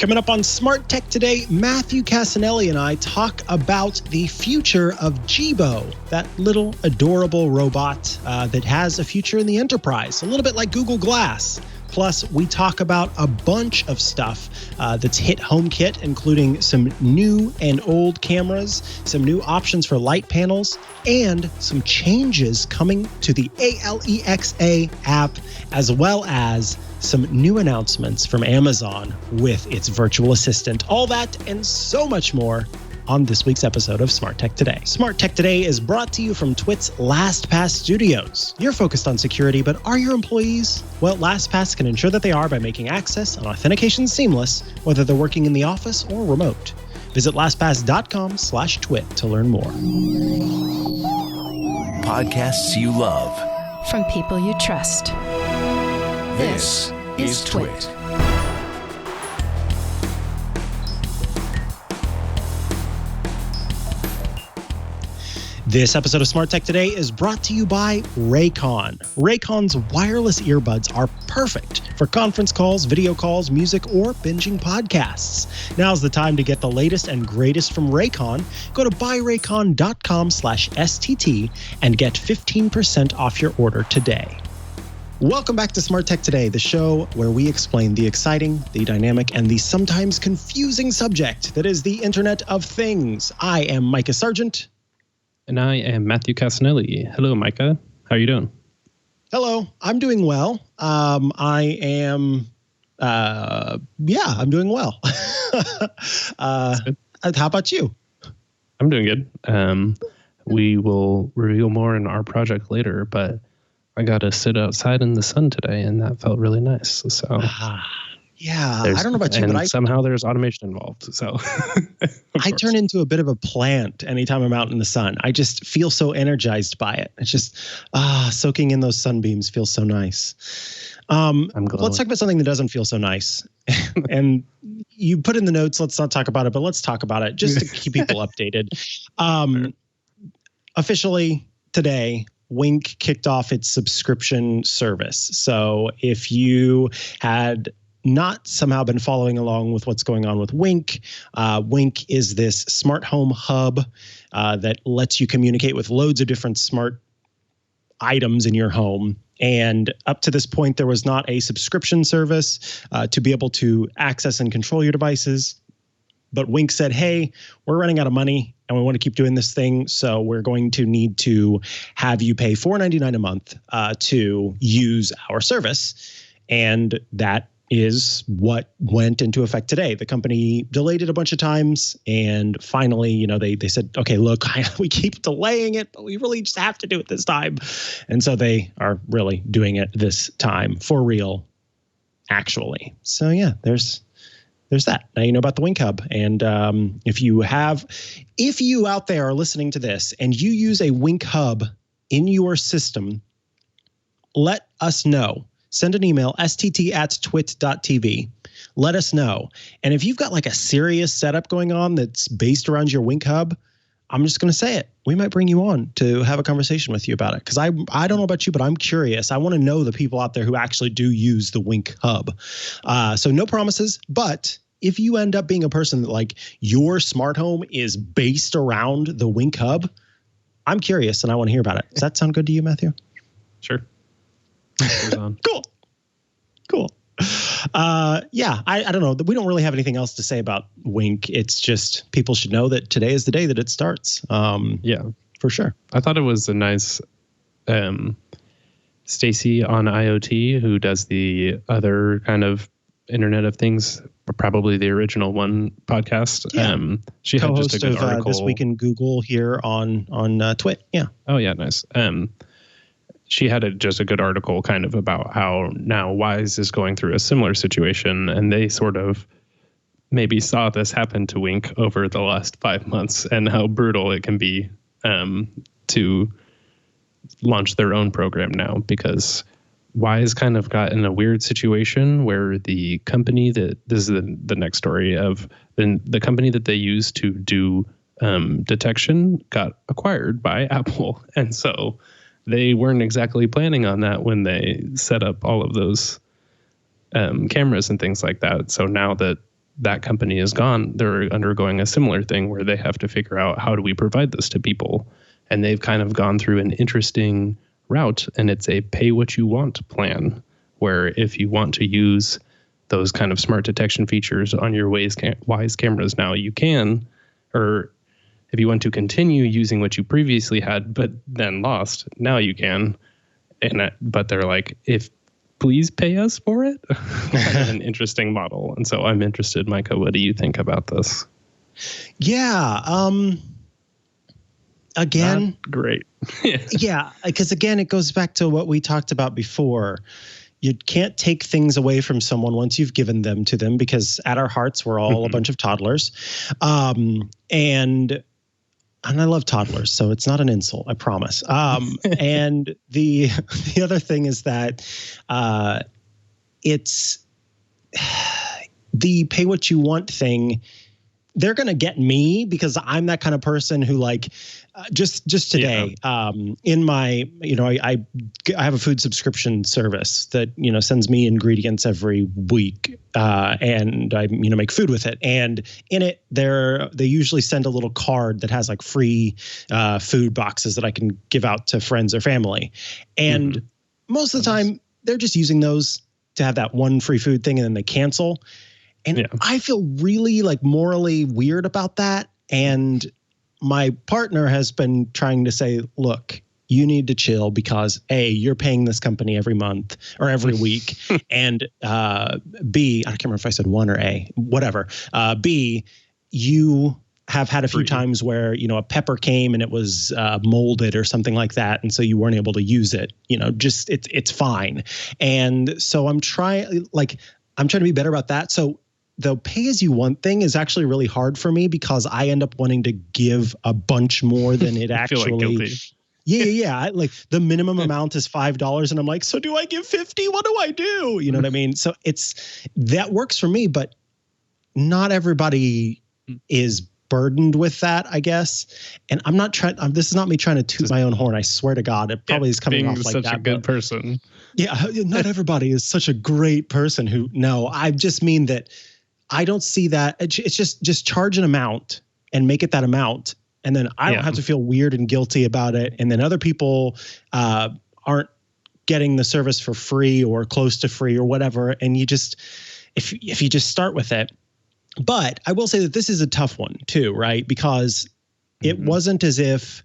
Coming up on Smart Tech Today, Matthew Cassinelli and I talk about the future of Jibo, that little adorable robot that has a future in the enterprise, a little bit like Google Glass. Plus, we talk about a bunch of stuff that's hit HomeKit, including some new and old cameras, some new options for light panels, and some changes coming to the Alexa app, as well as some new announcements from Amazon with its virtual assistant. All that and so much more on this week's episode of Smart Tech Today. Smart Tech Today is brought to you from TWiT's LastPass Studios. You're focused on security, but are your employees? Well, LastPass can ensure that they are by making access and authentication seamless, whether they're working in the office or remote. Visit lastpass.com/twit to learn more. Podcasts you love. From people you trust. This is TWiT. This episode of Smart Tech Today is brought to you by Raycon. Raycon's wireless earbuds are perfect for conference calls, video calls, music, or binging podcasts. Now's the time to get the latest and greatest from Raycon. Go to buyraycon.com/STT and get 15% off your order today. Welcome back to Smart Tech Today, the show where we explain the exciting, the dynamic, and the sometimes confusing subject that is the Internet of Things. I am Mikah Sargent. And I am Matthew Cassinelli. Hello, Mikah. How are you doing? Hello. I'm doing well. I'm doing well. How about you? I'm doing good. We will reveal more in our project later, but I got to sit outside in the sun today, and that felt really nice. So, yeah, I don't know about you, but somehow there's automation involved. So, I turn into a bit of a plant anytime I'm out in the sun. I just feel so energized by it. It's just soaking in those sunbeams feels so nice. Let's talk about something that doesn't feel so nice. And you put in the notes, let's not talk about it, but let's talk about it just to keep people updated. Officially today, Wink kicked off its subscription service. So if you had not somehow been following along with what's going on with Wink, Wink is this smart home hub that lets you communicate with loads of different smart items in your home. And up to this point, there was not a subscription service to be able to access and control your devices. But Wink said, hey, we're running out of money and we want to keep doing this thing. So we're going to need to have you pay $4.99 a month to use our service. And that is what went into effect today. The company delayed it a bunch of times. And finally, they said, okay, look, we keep delaying it, but we really just have to do it this time. And so they are really doing it this time for real, actually. So yeah, there's that. Now you know about the Wink Hub. And if you out there are listening to this and you use a Wink Hub in your system, let us know. Send an email, stt@twit.tv. Let us know. And if you've got like a serious setup going on that's based around your Wink Hub, I'm just going to say it. We might bring you on to have a conversation with you about it. Because I don't know about you, but I'm curious. I want to know the people out there who actually do use the Wink Hub. So no promises, but if you end up being a person that like your smart home is based around the Wink Hub, I'm curious and I want to hear about it. Does that sound good to you, Matthew? Sure. Cool. Yeah, I don't know. We don't really have anything else to say about Wink. It's just people should know that today is the day that it starts. Yeah, for sure. I thought it was a nice Stacy on IoT, who does the other kind of Internet of Things, probably the original one podcast. Yeah. She had co-host just a good of article. This Week in Google here on TWiT. Yeah. Oh yeah, nice. She had just a good article kind of about how now Wise is going through a similar situation, and they sort of maybe saw this happen to Wink over the last 5 months and how brutal it can be to launch their own program now, because Wise kind of got in a weird situation where the company this is the next story of the company that they use to do detection got acquired by Apple. And so they weren't exactly planning on that when they set up all of those cameras and things like that. So now that that company is gone, they're undergoing a similar thing where they have to figure out, how do we provide this to people? And they've kind of gone through an interesting route, and it's a pay what you want plan, where if you want to use those kind of smart detection features on your Wise cameras now, you can, or if you want to continue using what you previously had but then lost, now you can. But they're like, please pay us for it. Kind of an interesting model. And so I'm interested, Mikah, what do you think about this? Yeah. Again, not great. Yeah, because again, it goes back to what we talked about before. You can't take things away from someone once you've given them to them, because at our hearts, we're all a bunch of toddlers. And I love toddlers, so it's not an insult, I promise. And the other thing is that it's the pay what you want thing. They're going to get me because I'm that kind of person who, like, just today, in my, I have a food subscription service that, sends me ingredients every week, and I, make food with it. And in it, they usually send a little card that has like free food boxes that I can give out to friends or family. And most of the time, they're just using those to have that one free food thing, and then they cancel. And I feel really like morally weird about that. And my partner has been trying to say, look, you need to chill because A, you're paying this company every month or every week. And B, I can't remember if I said one or A, whatever. B, you have had a few times where, a pepper came and it was molded or something like that. And so you weren't able to use it, just it's fine. And so I'm trying to be better about that. So the pay as you want thing is actually really hard for me because I end up wanting to give a bunch more than it actually. Feel like guilty. Yeah. Like the minimum amount is $5, and I'm like, so do I give 50? What do I do? You know what I mean? So that works for me, but not everybody is burdened with that, I guess. And I'm not trying. This is not me trying to toot my own horn. I swear to God, it probably is coming off like that. Such a good person. Yeah, not everybody is such a great person who. No, I just mean that. I don't see that. It's just charge an amount and make it that amount. And then I don't have to feel weird and guilty about it. And then other people aren't getting the service for free or close to free or whatever. And you just, if you just start with it. But I will say that this is a tough one too, right? Because it wasn't as if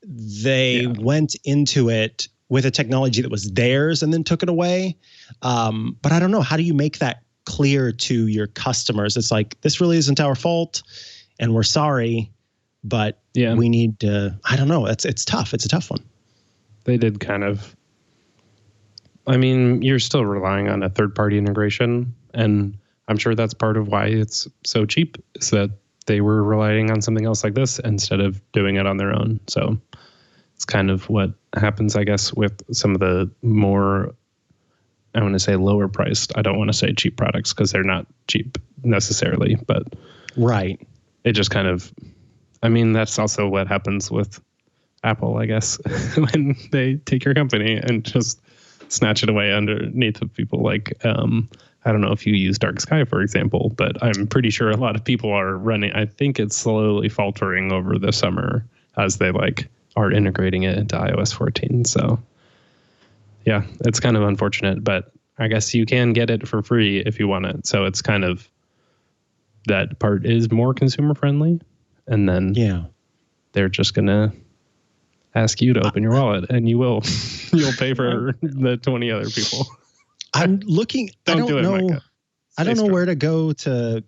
they went into it with a technology that was theirs and then took it away. But I don't know. How do you make that clear to your customers? It's like, this really isn't our fault and we're sorry, but we need to, I don't know. It's tough. It's a tough one. They did kind of, I mean, you're still relying on a third-party integration, and I'm sure that's part of why it's so cheap, is that they were relying on something else like this instead of doing it on their own. So it's kind of what happens, I guess, with some of the more, I want to say lower priced. I don't want to say cheap products because they're not cheap necessarily, but it just kind of, I mean, that's also what happens with Apple, I guess, when they take your company and just snatch it away underneath of people. Like, I don't know if you use Dark Sky, for example, but I'm pretty sure a lot of people are running. I think it's slowly faltering over the summer as they are integrating it into iOS 14. So yeah, it's kind of unfortunate, but I guess you can get it for free if you want it. So it's kind of, that part is more consumer friendly. And then they're just going to ask you to open your wallet, and you'll pay for the 20 other people. I'm looking, I don't know. Mikah. I don't know where to go to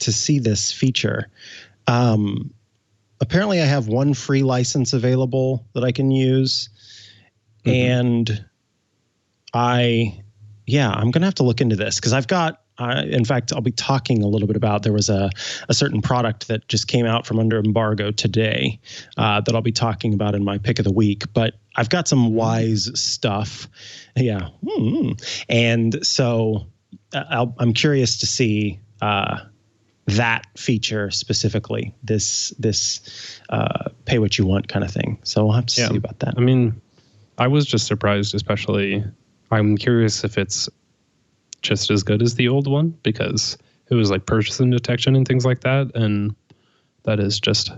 see this feature. Apparently I have one free license available that I can use. And I'm going to have to look into this because I've got, in fact, I'll be talking a little bit about, there was a certain product that just came out from under embargo today that I'll be talking about in my pick of the week, but I've got some Wise stuff. Yeah. And so I'm curious to see that feature specifically, this pay what you want kind of thing. So we'll have to see about that. I mean, I was just surprised, especially, I'm curious if it's just as good as the old one, because it was like person detection and things like that. And that is just,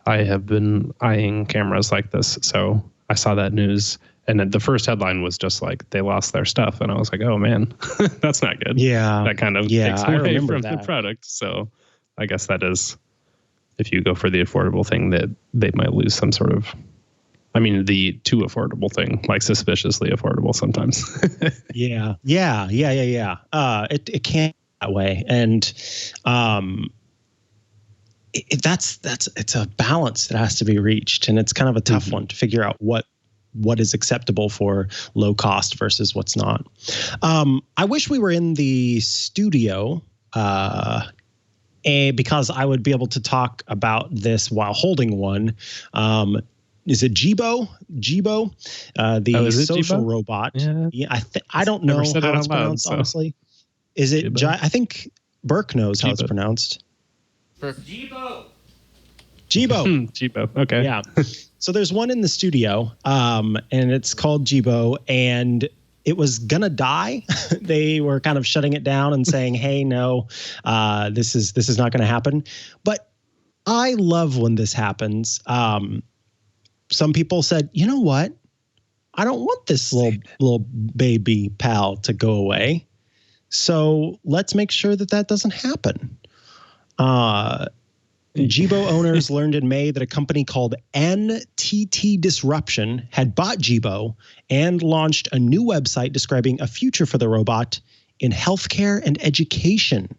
I have been eyeing cameras like this. So I saw that news, and the first headline was just like, they lost their stuff. And I was like, oh man, that's not good. Yeah. That kind of takes away from the product. So I guess that is, if you go for the affordable thing, that they might lose some sort of, I mean, the too affordable thing, like suspiciously affordable sometimes. Yeah. It can't be that way. And it's a balance that has to be reached. And it's kind of a tough one to figure out what is acceptable for low cost versus what's not. I wish we were in the studio because I would be able to talk about this while holding one. Is it Jibo? The social Jibo? Robot. Yeah. I don't know how it's pronounced, honestly. Is it? I think Burke knows how it's pronounced. Jibo. Jibo. Okay. Yeah. So there's one in the studio, and it's called Jibo, and it was gonna die. They were kind of shutting it down and saying, "Hey, no, this is not going to happen." But I love when this happens. Some people said, "You know what? I don't want this little baby pal to go away. So let's make sure that doesn't happen." Jibo owners learned in May that a company called NTT Disruption had bought Jibo and launched a new website describing a future for the robot in healthcare and education.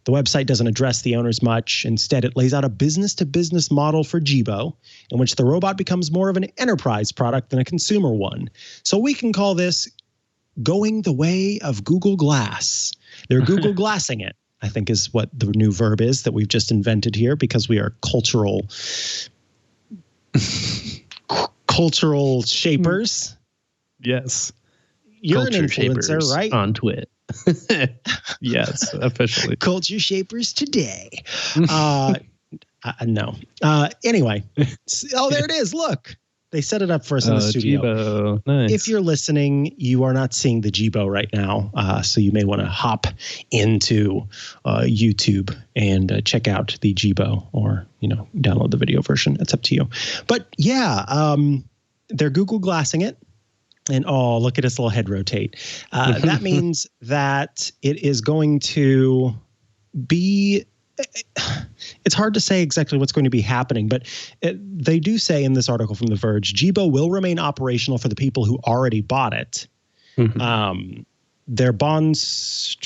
The website doesn't address the owners much. Instead, it lays out a business-to-business model for Jibo, in which the robot becomes more of an enterprise product than a consumer one. So we can call this going the way of Google Glass. They're Google Glassing it, I think, is what the new verb is that we've just invented here, because we are cultural shapers. Yes. You're Culture an influencer, shapers right? On TWiT. Yes, officially. Culture shapers today. No. Anyway. Oh, there it is. Look. They set it up for us in the studio. Jibo. Nice. If you're listening, you are not seeing the Jibo right now. So you may want to hop into YouTube and check out the Jibo, or, download the video version. It's up to you. But yeah, they're Google Glassing it. And look at its little head rotate. That means that it is going to be... It's hard to say exactly what's going to be happening, but they do say in this article from The Verge, Jibo will remain operational for the people who already bought it. Their bonds...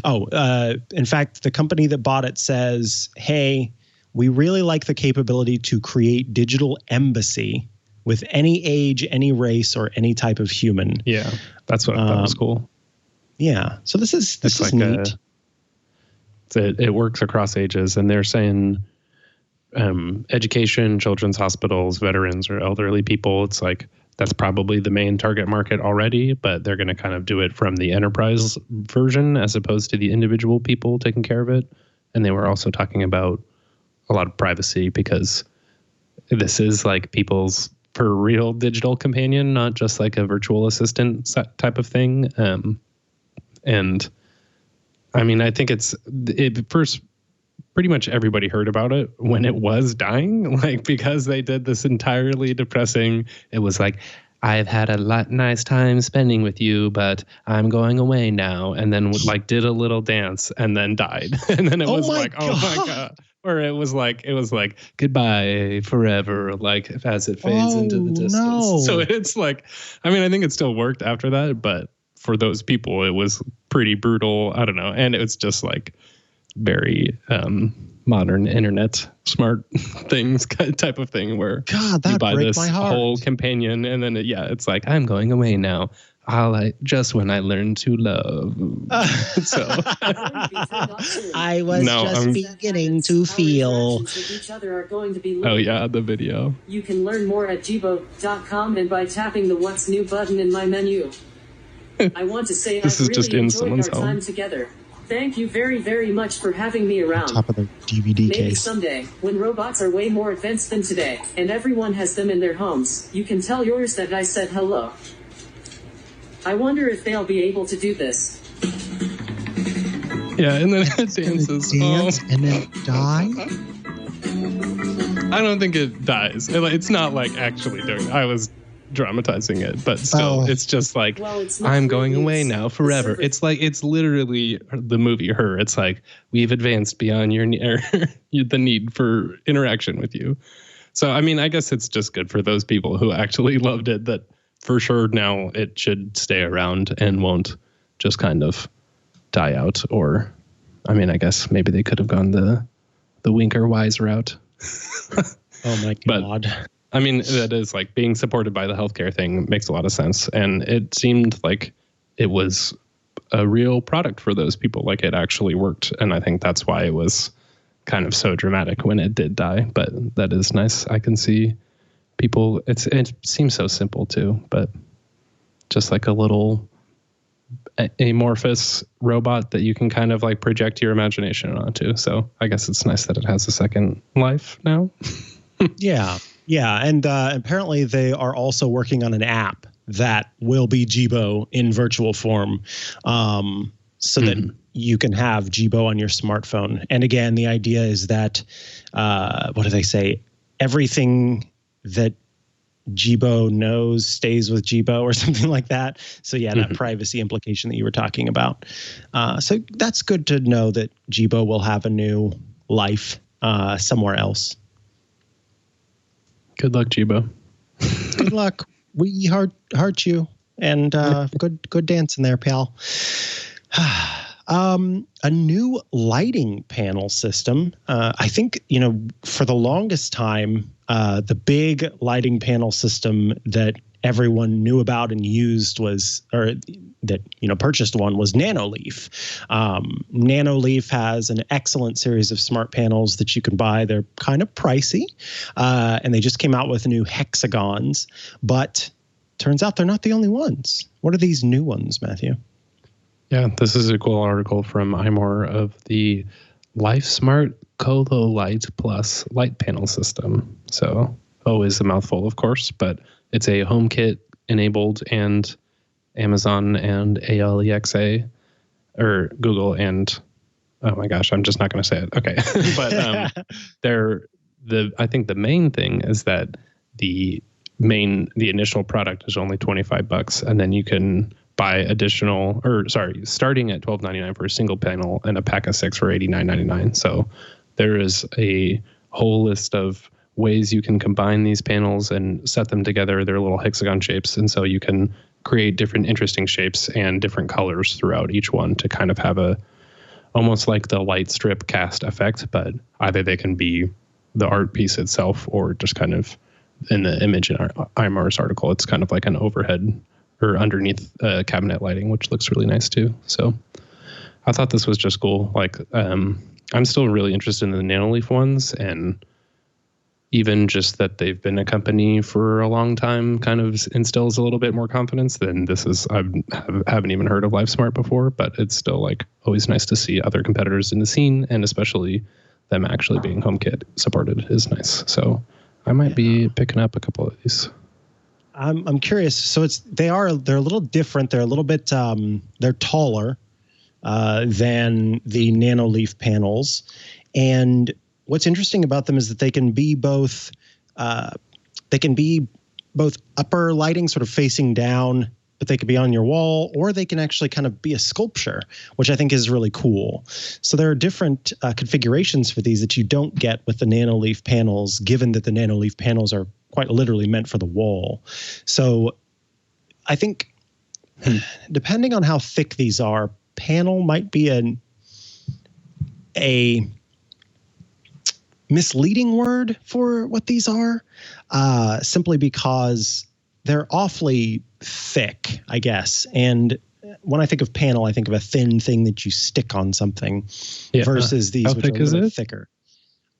in fact, the company that bought it says, hey, we really like the capability to create digital embassy with any age, any race, or any type of human. Yeah, that's what I thought was cool. Yeah, so this is neat. It works across ages, and they're saying education, children's hospitals, veterans, or elderly people. It's like that's probably the main target market already, but they're going to kind of do it from the enterprise version as opposed to the individual people taking care of it. And they were also talking about a lot of privacy, because this is like people's for real digital companion, not just like a virtual assistant type of thing. And I mean, I think it first, pretty much everybody heard about it when it was dying, like, because they did this entirely depressing. It was like, I've had a nice time spending with you, but I'm going away now. And then did a little dance and then died. And then it was like, oh my God. Or it was like goodbye forever, like as it fades into the distance. No. So it's like, I mean, I think it still worked after that, but for those people, it was pretty brutal. I don't know. And it was just like very modern internet smart things type of thing, where you buy this whole companion and then it's like, I'm going away now. Just when I learned to love. So I was beginning to feel. Oh yeah, the video. You can learn more at jibo.com and by tapping the What's New button in my menu. I want to say this I've is really just in enjoyed someone's our time together. Thank you very, very much for having me around. Top of the DVD case. Maybe someday, when robots are way more advanced than today, and everyone has them in their homes, you can tell yours that I said hello. I wonder if they'll be able to do this. Yeah, and then it dances. Dance and then die. I don't think it dies. It's not like actually doing it. I was dramatizing it, but still, it's just like, I'm going away now forever. It's like, it's literally the movie Her. It's like, we've advanced beyond the need for interaction with you. So, I mean, I guess it's just good for those people who actually loved it, that for sure now it should stay around and won't just kind of die out. Or, I mean, I guess maybe they could have gone the Winker Wise route. Oh my God. But, I mean, that is like being supported by the healthcare thing makes a lot of sense. And it seemed like it was a real product for those people. Like it actually worked. And I think that's why it was kind of so dramatic when it did die. But that is nice. I can see people, it seems so simple too, but just like a little amorphous robot that you can kind of like project your imagination onto. So I guess it's nice that it has a second life now. Yeah. And apparently they are also working on an app that will be Jibo in virtual form, so that you can have Jibo on your smartphone. And again, the idea is that, what do they say? Everything that Jibo knows stays with Jibo or something like that. So yeah, that privacy implication that you were talking about. So that's good to know that Jibo will have a new life somewhere else. Good luck, Jibo. Good luck. We heart you, and good dancing there, pal. A new lighting panel system. I think, for the longest time, the big lighting panel system that everyone knew about and used purchased one was Nanoleaf. Nanoleaf has an excellent series of smart panels that you can buy. They're kind of pricey, and they just came out with new hexagons, but turns out they're not the only ones. What are these new ones, Matthew? Yeah, this is a cool article from iMore of the LifeSmart Colo Light Plus light panel system. So, is a mouthful, of course, but it's a HomeKit enabled and Amazon and Alexa or Google and, oh my gosh, I'm just not going to say it. Okay. But I think the main thing is that the initial product is only $25, and then you can buy starting at $12.99 for a single panel and a pack of 6 for $89.99. So there is a whole list of ways you can combine these panels and set them together. They're little hexagon shapes, and so you can create different interesting shapes and different colors throughout each one to kind of have almost like the light strip cast effect, but either they can be the art piece itself or just kind of in the image in our iMars article, it's kind of like an overhead or underneath cabinet lighting, which looks really nice too. So I thought this was just cool. Like, I'm still really interested in the Nanoleaf ones, and even just that they've been a company for a long time kind of instills a little bit more confidence than this is. I haven't even heard of LifeSmart before, but it's still like always nice to see other competitors in the scene, and especially them actually being HomeKit supported is nice. So I might be picking up a couple of these. I'm curious. So they're a little different. They're a little bit they're taller than the Nanoleaf panels, and what's interesting about them is that they can be both upper lighting, sort of facing down, but they could be on your wall, or they can actually kind of be a sculpture, which I think is really cool. So there are different configurations for these that you don't get with the Nanoleaf panels, given that the Nanoleaf panels are quite literally meant for the wall. So I think depending on how thick these are, panel might be a misleading word for what these are, simply because they're awfully thick, I guess. And when I think of panel, I think of a thin thing that you stick on something versus these, which are a little bit thicker.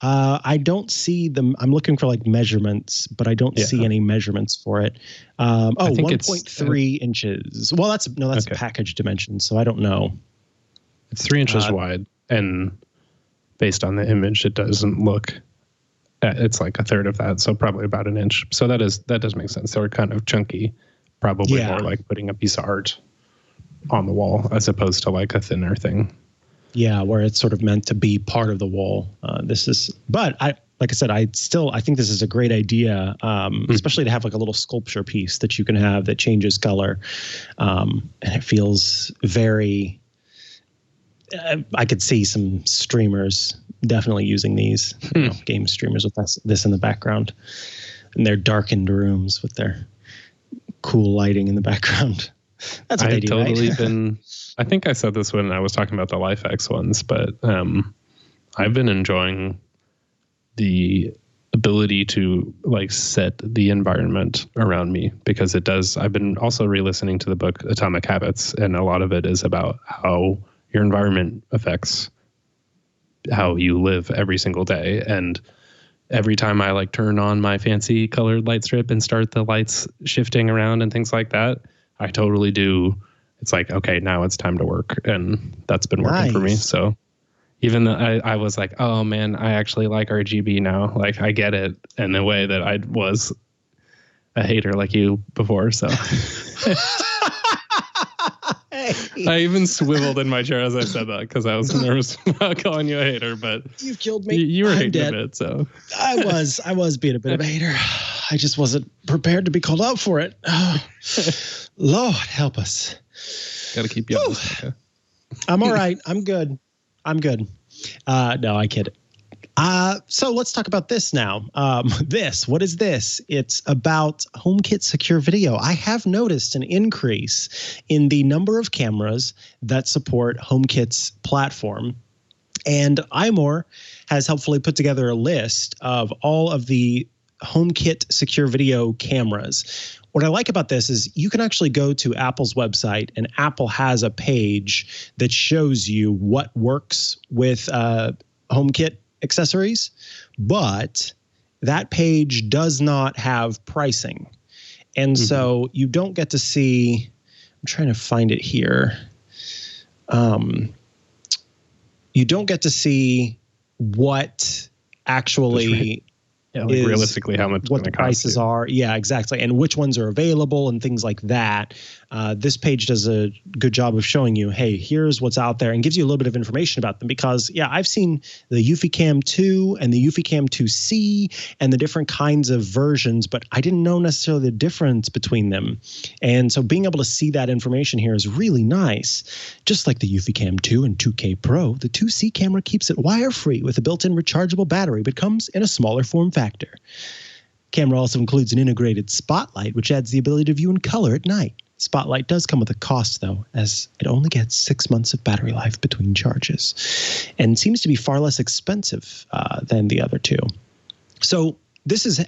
I don't see them. I'm looking for like measurements, but I don't see any measurements for it. 1.3 inches. Well, that's package dimension, so I don't know. It's 3 inches wide, and based on the image, it doesn't look. It's like a third of that, so probably about an inch. So that does make sense. They're kind of chunky, probably more like putting a piece of art on the wall as opposed to like a thinner thing. Yeah, where it's sort of meant to be part of the wall. Like I said, I think this is a great idea, especially to have like a little sculpture piece that you can have that changes color. And it feels very, I could see some streamers definitely using these, game streamers with this in the background in their darkened rooms with their cool lighting in the background. That's what they do, right? I think I said this when I was talking about the LifeX ones, but I've been enjoying the ability to like set the environment around me, because it does. I've been also re-listening to the book Atomic Habits, and a lot of it is about how your environment affects how you live every single day. And every time I like turn on my fancy colored light strip and start the lights shifting around and things like that, I totally do. It's like, okay, now it's time to work. And that's been working for me. So even though I was like, oh man, I actually like RGB now. Like I get it in a way that I was a hater like you before. So I even swiveled in my chair as I said that, because I was nervous about calling you a hater, but you've killed me. You were hating a bit, so I was being a bit of a hater. I just wasn't prepared to be called out for it. Oh, Lord help us. Got to keep you honest. Okay. I'm all right. I'm good. No, I kid. So let's talk about this now. What is this? It's about HomeKit Secure Video. I have noticed an increase in the number of cameras that support HomeKit's platform. And iMore has helpfully put together a list of all of the HomeKit Secure Video cameras. What I like about this is you can actually go to Apple's website, and Apple has a page that shows you what works with HomeKit accessories, but that page does not have pricing. And so you don't get to see, I'm trying to find it here. You don't get to see what actually realistically how much what the prices are. Yeah, exactly. And which ones are available and things like that. This page does a good job of showing you, hey, here's what's out there, and gives you a little bit of information about them, because I've seen the Yuffie Cam 2 and the Yuffie Cam 2C and the different kinds of versions, but I didn't know necessarily the difference between them. And so being able to see that information here is really nice. Just like the Yuffie Cam 2 and 2K Pro, the 2C camera keeps it wire-free with a built-in rechargeable battery, but comes in a smaller form factor. Camera also includes an integrated spotlight, which adds the ability to view in color at night. Spotlight does come with a cost, though, as it only gets 6 months of battery life between charges, and seems to be far less expensive than the other two. So this is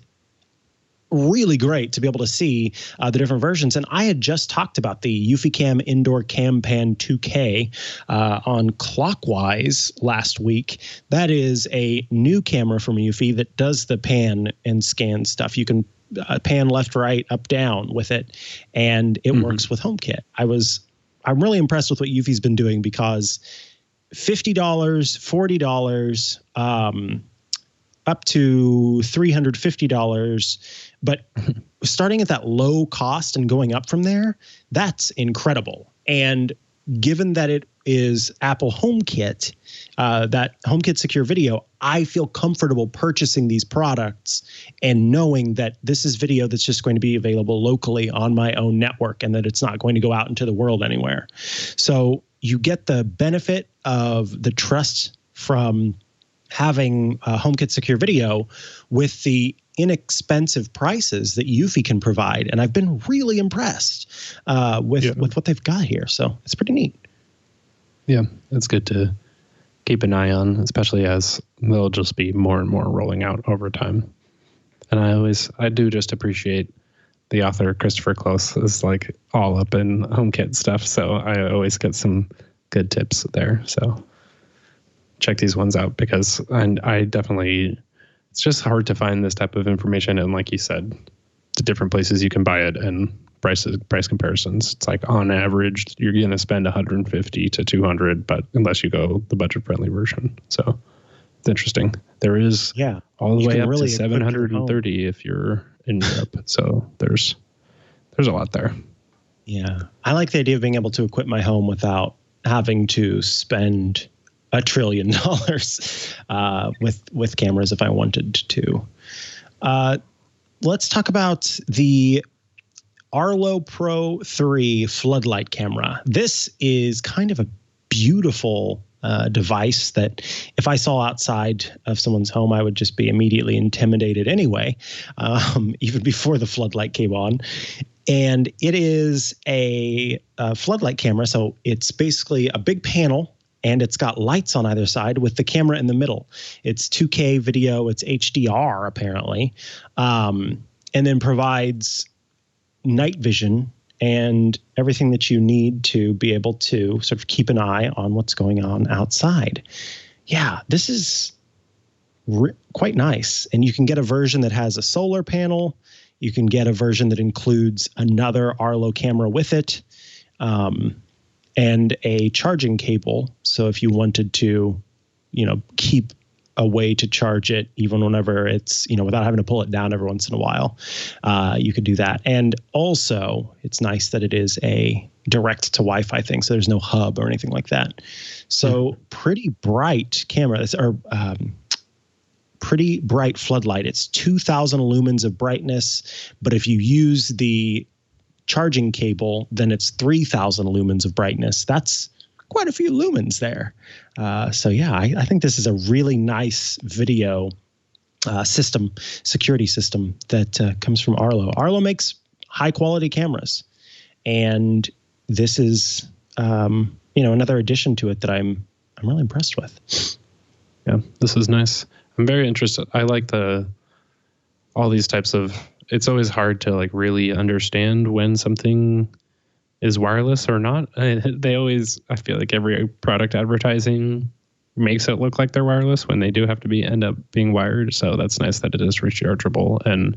really great to be able to see the different versions. And I had just talked about the Yuffie Cam Indoor Cam Pan 2K on Clockwise last week. That is a new camera from Yuffie that does the pan and scan stuff. You can pan left, right, up, down with it, and it works with HomeKit. I'm really impressed with what Yuffie's been doing, because $50, $40, up to $350, but starting at that low cost and going up from there, that's incredible. And given that it is Apple HomeKit, that HomeKit Secure Video, I feel comfortable purchasing these products and knowing that this is video that's just going to be available locally on my own network, and that it's not going to go out into the world anywhere. So you get the benefit of the trust from having HomeKit Secure Video with the inexpensive prices that Yuffie can provide. And I've been really impressed with what they've got here. So it's pretty neat. Yeah, it's good to keep an eye on, especially as they'll just be more and more rolling out over time. And I do just appreciate the author, Christopher Close, is like all up in HomeKit stuff. So I always get some good tips there. So check these ones out, because I definitely, it's just hard to find this type of information. And like you said, the different places you can buy it and price comparisons. It's like on average, you're going to spend $150 to $200, but unless you go the budget friendly version. So it's interesting. There is all the way up to 730 if you're in Europe. So there's a lot there. Yeah. I like the idea of being able to equip my home without having to spend $1 trillion with cameras if I wanted to. Let's talk about the Arlo Pro 3 Floodlight camera. This is kind of a beautiful device that if I saw outside of someone's home, I would just be immediately intimidated anyway, even before the floodlight came on. And it is a floodlight camera. So it's basically a big panel, and it's got lights on either side with the camera in the middle. It's 2K video. It's HDR, apparently, and then provides night vision and everything that you need to be able to sort of keep an eye on what's going on outside. Yeah, this is quite nice. And you can get a version that has a solar panel. You can get a version that includes another Arlo camera with it, and a charging cable. So if you wanted to, keep a way to charge it even whenever it's, without having to pull it down every once in a while, you could do that. And also it's nice that it is a direct to Wi-Fi thing. So there's no hub or anything like that. So pretty bright camera. Pretty bright floodlight. It's 2,000 lumens of brightness, but if you use the charging cable, then it's 3,000 lumens of brightness. That's quite a few lumens there. So yeah, I think this is a really nice video security system that comes from Arlo. Arlo makes high quality cameras, and this is another addition to it that I'm really impressed with. Yeah, this is nice. I'm very interested. I like all these types of. It's always hard to like really understand when something is wireless or not. I feel like every product advertising makes it look like they're wireless when they do have to end up being wired. So that's nice that it is rechargeable. And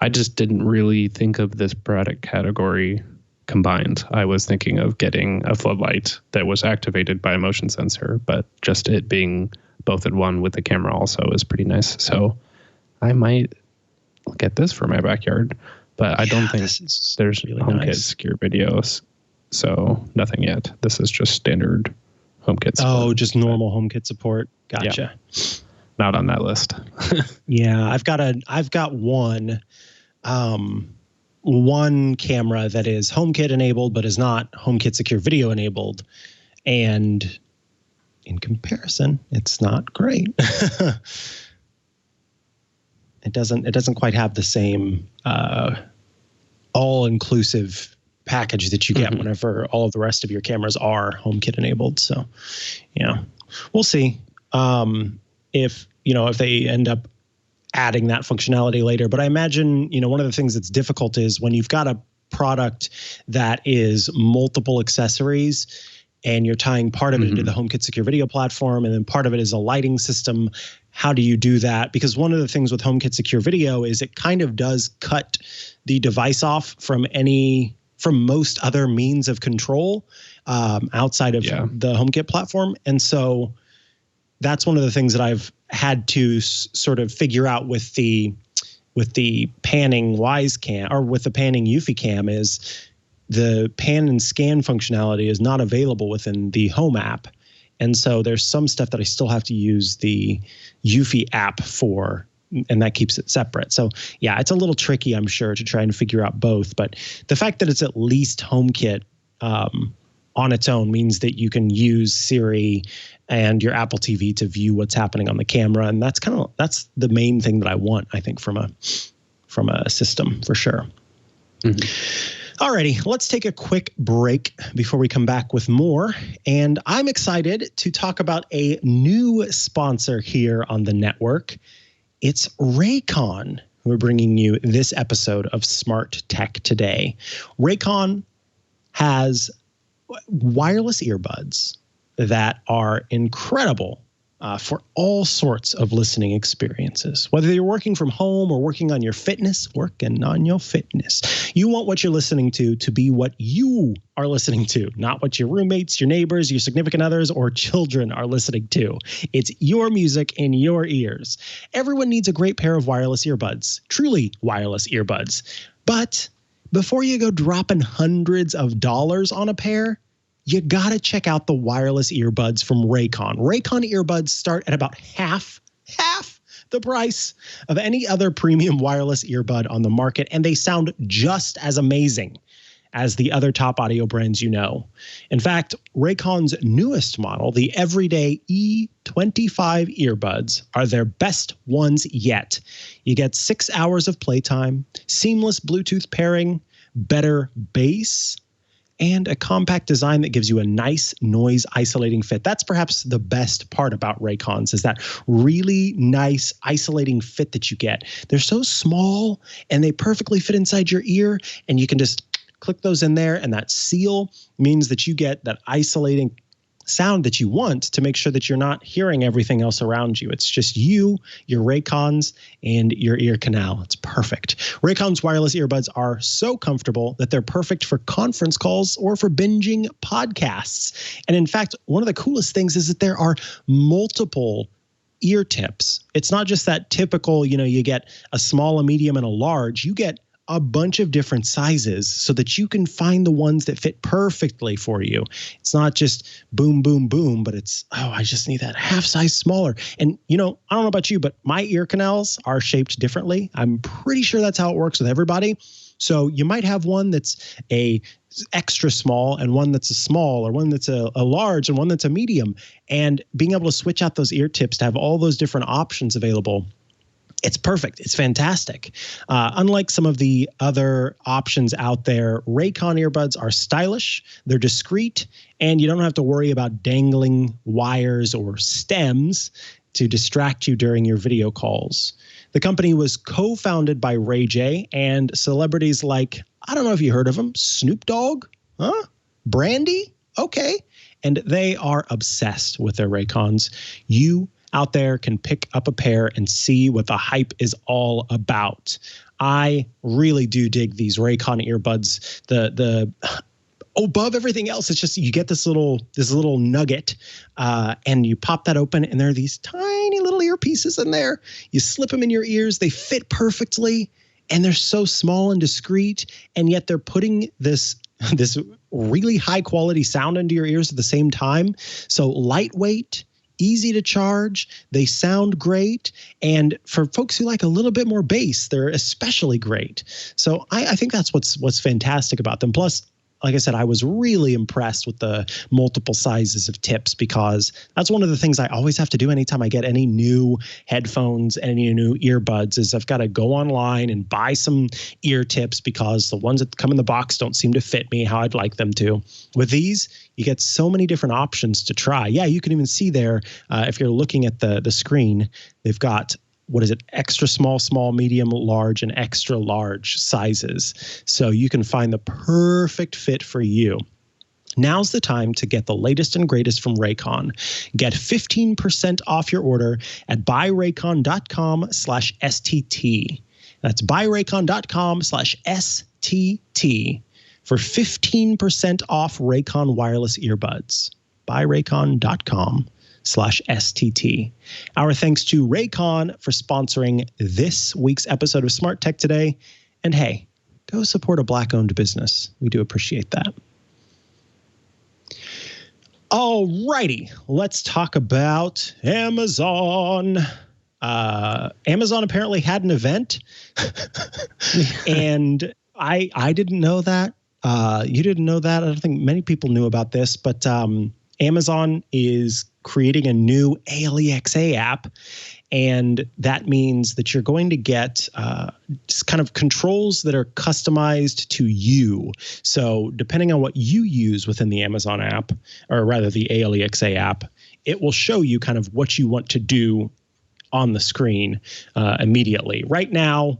I just didn't really think of this product category combined. I was thinking of getting a floodlight that was activated by a motion sensor, but just it being both in one with the camera also is pretty nice. So I might get this for my backyard. But I don't think there's really HomeKit secure videos, so nothing yet. This is just standard HomeKit support. Oh, just normal HomeKit support. Gotcha. Yeah. Not on that list. Yeah, I've got one camera that is HomeKit enabled, but is not HomeKit secure video enabled, and in comparison, it's not great. It doesn't quite have the same all-inclusive package that you get whenever all of the rest of your cameras are HomeKit enabled. So, we'll see if they end up adding that functionality later. But I imagine, one of the things that's difficult is when you've got a product that is multiple accessories and you're tying part of it into the HomeKit secure video platform, and then part of it is a lighting system. How do you do that? Because one of the things with HomeKit secure video is it kind of does cut the device off from most other means of control outside of the HomeKit platform. And so that's one of the things that I've had to sort of figure out with the panning Wise Cam, or with the panning Yuffie Cam, is the pan and scan functionality is not available within the Home app. And so there's some stuff that I still have to use the Yuffie app for, and that keeps it separate. So yeah, it's a little tricky, I'm sure, to try and figure out both. But the fact that it's at least HomeKit on its own means that you can use Siri and your Apple TV to view what's happening on the camera. And that's the main thing that I want, I think, from a system, for sure. Alrighty, let's take a quick break before we come back with more. And I'm excited to talk about a new sponsor here on the network. It's Raycon, who are bringing you this episode of Smart Tech Today. Raycon has wireless earbuds that are incredible for all sorts of listening experiences. Whether you're working from home or working on your fitness, you want what you're listening to be what you are listening to, not what your roommates, your neighbors, your significant others, or children are listening to. It's your music in your ears. Everyone needs a great pair of wireless earbuds, truly wireless earbuds. But before you go dropping hundreds of dollars on a pair, you got to check out the wireless earbuds from Raycon. Raycon earbuds start at about half the price of any other premium wireless earbud on the market, and they sound just as amazing as the other top audio brands you know. In fact, Raycon's newest model, the Everyday E25 earbuds, are their best ones yet. You get 6 hours of playtime, seamless Bluetooth pairing, better bass, and a compact design that gives you a nice noise isolating fit. That's perhaps the best part about Raycons, is that really nice isolating fit that you get. They're so small and they perfectly fit inside your ear, and you can just click those in there, and that seal means that you get that isolating sound that you want to make sure that you're not hearing everything else around you. It's just you, your Raycons, and your ear canal. It's perfect. Raycon's wireless earbuds are so comfortable that they're perfect for conference calls or for binging podcasts. And in fact, one of the coolest things is that there are multiple ear tips. It's not just that typical, you get a small, a medium, and a large. You get a bunch of different sizes so that you can find the ones that fit perfectly for you. It's not just boom, boom, boom, but it's, I just need that half size smaller. And, I don't know about you, but my ear canals are shaped differently. I'm pretty sure that's how it works with everybody. So you might have one that's a extra small and one that's a small, or one that's a large and one that's a medium. And being able to switch out those ear tips to have all those different options available, it's perfect. It's fantastic. Unlike some of the other options out there, Raycon earbuds are stylish, they're discreet, and you don't have to worry about dangling wires or stems to distract you during your video calls. The company was co-founded by Ray J and celebrities like, I don't know if you heard of them, Snoop Dogg, Brandy, okay. And they are obsessed with their Raycons. You out there can pick up a pair and see what the hype is all about. I really do dig these Raycon earbuds. The above everything else, it's just you get this little nugget, and you pop that open, and there are these tiny little earpieces in there. You slip them in your ears, they fit perfectly, and they're so small and discreet, and yet they're putting this really high quality sound into your ears at the same time. So lightweight, easy to charge, they sound great, and for folks who like a little bit more bass, they're especially great. So I think that's what's fantastic about them. Plus, like I said, I was really impressed with the multiple sizes of tips, because that's one of the things I always have to do anytime I get any new headphones, any new earbuds, is I've got to go online and buy some ear tips, because the ones that come in the box don't seem to fit me how I'd like them to. With these, you get so many different options to try. Yeah, you can even see there, if you're looking at the screen, they've got, extra small, small, medium, large, and extra large sizes. So you can find the perfect fit for you. Now's the time to get the latest and greatest from Raycon. Get 15% off your order at buyraycon.com/STT. That's buyraycon.com/STT for 15% off Raycon wireless earbuds. buyraycon.com/STT. Our thanks to Raycon for sponsoring this week's episode of Smart Tech Today. And hey, go support a Black-owned business. We do appreciate that. All righty, let's talk about Amazon. Amazon apparently had an event, and I didn't know that. You didn't know that. I don't think many people knew about this, but Amazon is creating a new ALEXA app, and that means that you're going to get just kind of controls that are customized to you. So depending on what you use within the Amazon app, or rather the ALEXA app, it will show you kind of what you want to do on the screen immediately. Right now,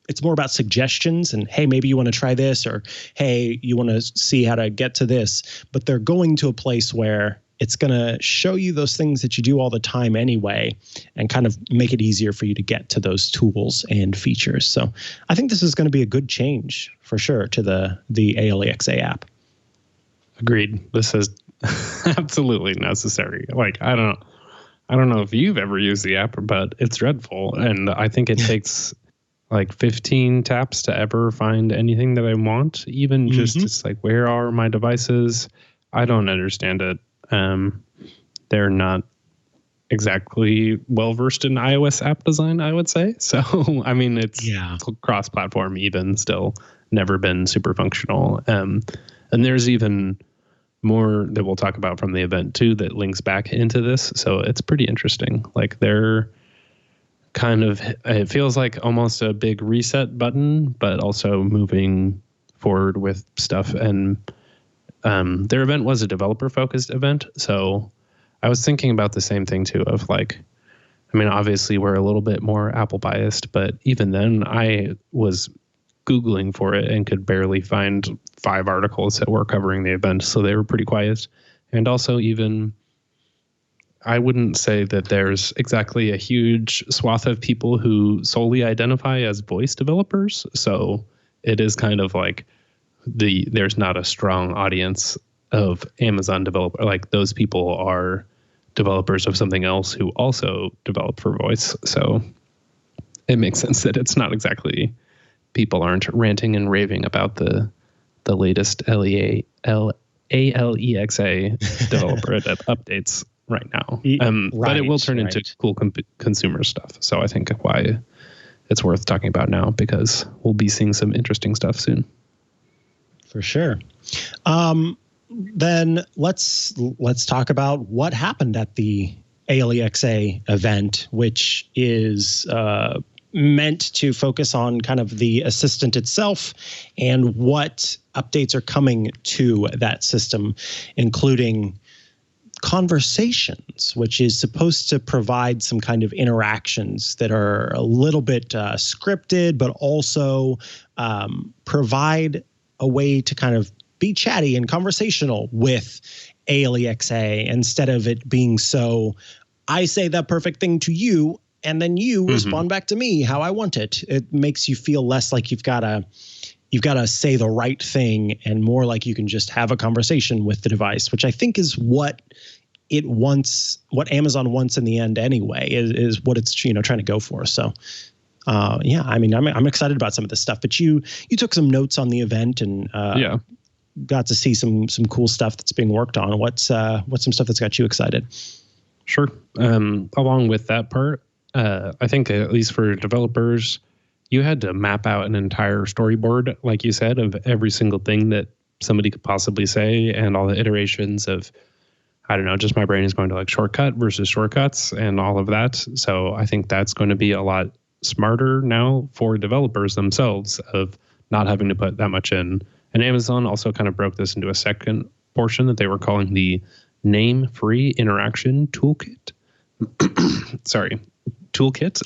it's more about suggestions and, hey, maybe you want to try this, or, hey, you want to see how to get to this. But they're going to a place where it's going to show you those things that you do all the time anyway, and kind of make it easier for you to get to those tools and features. So I think this is going to be a good change for sure to the ALEXA app. Agreed. This is absolutely necessary. Like, I don't know if you've ever used the app, but it's dreadful. And I think it takes like 15 taps to ever find anything that I want. Even just it's like, where are my devices? I don't understand it. They're not exactly well versed in iOS app design, I would say. So, I mean, it's cross-platform even still, never been super functional. And there's even more that we'll talk about from the event too that links back into this. So it's pretty interesting. Like they're kind of, it feels like almost a big reset button, but also moving forward with stuff. And their event was a developer-focused event, so I was thinking about the same thing too of like, I mean, obviously we're a little bit more Apple biased, but even then I was Googling for it and could barely find 5 articles that were covering the event. So they were pretty quiet. And also even, I wouldn't say that there's exactly a huge swath of people who solely identify as voice developers. So it is kind of like there's not a strong audience of Amazon developer. Like those people are developers of something else who also develop for voice. So it makes sense that it's not exactly, people aren't ranting and raving about the latest ALEXA developer that updates right now. But it will turn into cool consumer stuff. So I think why it's worth talking about now, because we'll be seeing some interesting stuff soon. For sure. Then let's talk about what happened at the ALEXA event, which is meant to focus on kind of the assistant itself and what updates are coming to that system, including conversations, which is supposed to provide some kind of interactions that are a little bit scripted, but also provide a way to kind of be chatty and conversational with ALEXA instead of it being so, I say that perfect thing to you and then you respond back to me how I want it. It makes you feel less like you've got to say the right thing and more like you can just have a conversation with the device, which I think is what it wants, what Amazon wants in the end anyway, is what it's trying to go for. So I mean, I'm excited about some of this stuff, but you took some notes on the event and got to see some cool stuff that's being worked on. What's some stuff that's got you excited? Sure. Along with that part, I think at least for developers, you had to map out an entire storyboard, like you said, of every single thing that somebody could possibly say and all the iterations of, I don't know, just my brain is going to like shortcut versus shortcuts and all of that. So I think that's going to be a lot smarter now for developers themselves of not having to put that much in. And Amazon also kind of broke this into a second portion that they were calling the name-free interaction toolkit. Toolkit,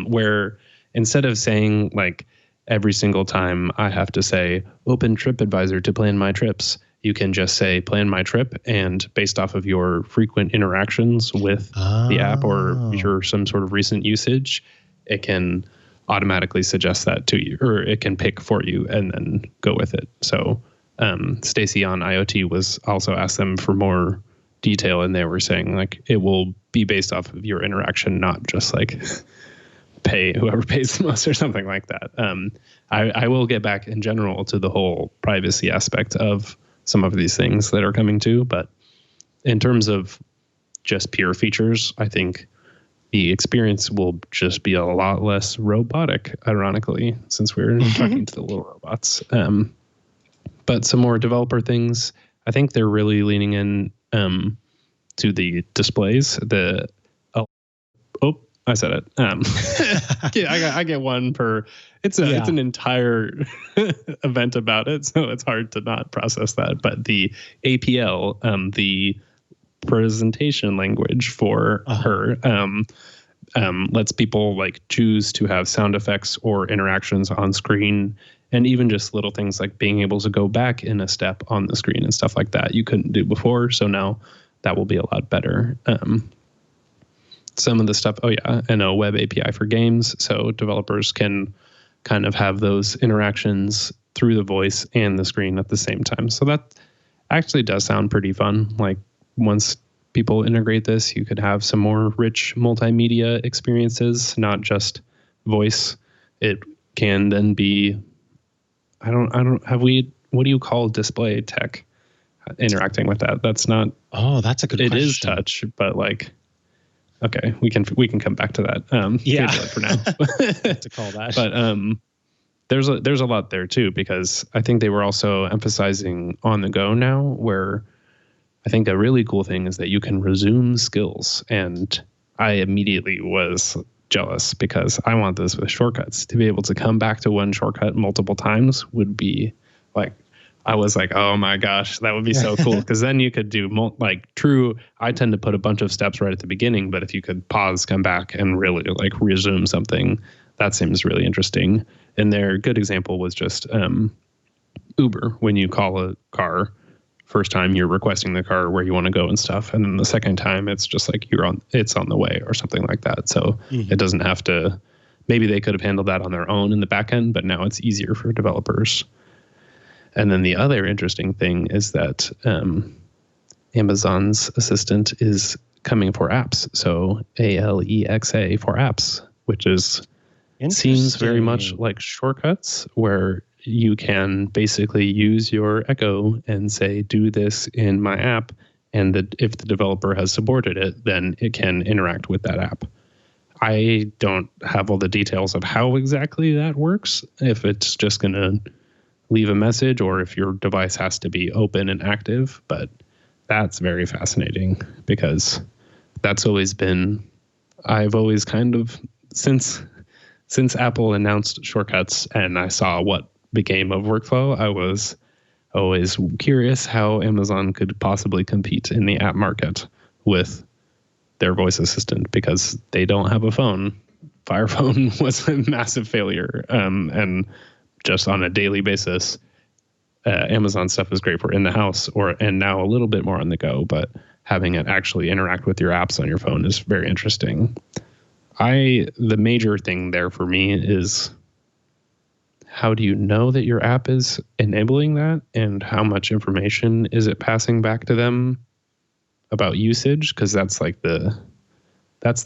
where instead of saying like every single time I have to say open TripAdvisor to plan my trips, you can just say plan my trip, and based off of your frequent interactions with the app or your some sort of recent usage, it can automatically suggest that to you, or it can pick for you and then go with it. So Stacy on IoT was also asked them for more detail, and they were saying like it will be based off of your interaction, not just like pay whoever pays the most or something like that. I will get back in general to the whole privacy aspect of some of these things that are coming to, but in terms of just pure features, I think the experience will just be a lot less robotic, ironically, since we're talking to the little robots. But some more developer things, I think they're really leaning in to the displays. I said it. I get one per. It's an entire event about it, so it's hard to not process that. But the APL, the presentation language for her, lets people like choose to have sound effects or interactions on screen, and even just little things like being able to go back in a step on the screen and stuff like that you couldn't do before. So now that will be a lot better. Some of the stuff, and a web API for games, so developers can kind of have those interactions through the voice and the screen at the same time. So that actually does sound pretty fun. Like once people integrate this, you could have some more rich multimedia experiences, not just voice. It can then be, what do you call display tech? interacting with that. That's not. Oh, that's a good question. It is touch, but like, okay, we can come back to that. Yeah, for now. to call that. But there's a lot there too, because I think they were also emphasizing on the go now, where I think a really cool thing is that you can resume skills, and I immediately was jealous because I want this with shortcuts. To be able to come back to one shortcut multiple times would be like, I was like, oh my gosh, that would be so cool. Because then you could do I tend to put a bunch of steps right at the beginning, but if you could pause, come back, and really like resume something, that seems really interesting. And their good example was just Uber. When you call a car, first time you're requesting the car where you want to go and stuff, and then the second time it's just like it's on the way or something like that. So it doesn't have to. Maybe they could have handled that on their own in the back end, but now it's easier for developers. And then the other interesting thing is that Amazon's Assistant is coming for apps. So Alexa for apps, which seems very much like shortcuts, where you can basically use your Echo and say, do this in my app. And if the developer has supported it, then it can interact with that app. I don't have all the details of how exactly that works, if it's just going to leave a message or if your device has to be open and active. But that's very fascinating, because that's always been, I've always kind of, since Apple announced shortcuts and I saw what became of workflow, I was always curious how Amazon could possibly compete in the app market with their voice assistant, because they don't have a phone. Fire Phone was a massive failure. And just on a daily basis, Amazon stuff is great for in the house and now a little bit more on the go, but having it actually interact with your apps on your phone is very interesting. The major thing there for me is, how do you know that your app is enabling that, and how much information is it passing back to them about usage? Because that's the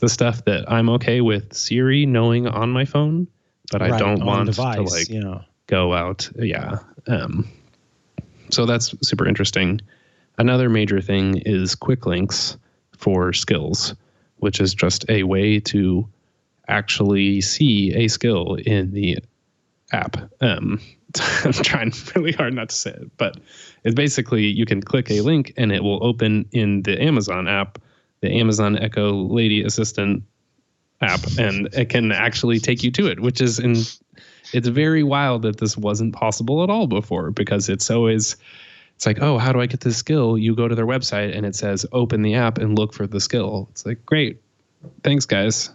stuff that I'm okay with Siri knowing on my phone, but I don't want device, to go out. Yeah. So that's super interesting. Another major thing is quick links for skills, which is just a way to actually see a skill in the app. I'm trying really hard not to say it, but it's basically, you can click a link and it will open in the Amazon app, the Amazon Echo Lady Assistant app, and it can actually take you to it, which is it's very wild that this wasn't possible at all before, because it's like, oh, how do I get this skill? You go to their website and it says, open the app and look for the skill. It's like, great. Thanks, guys.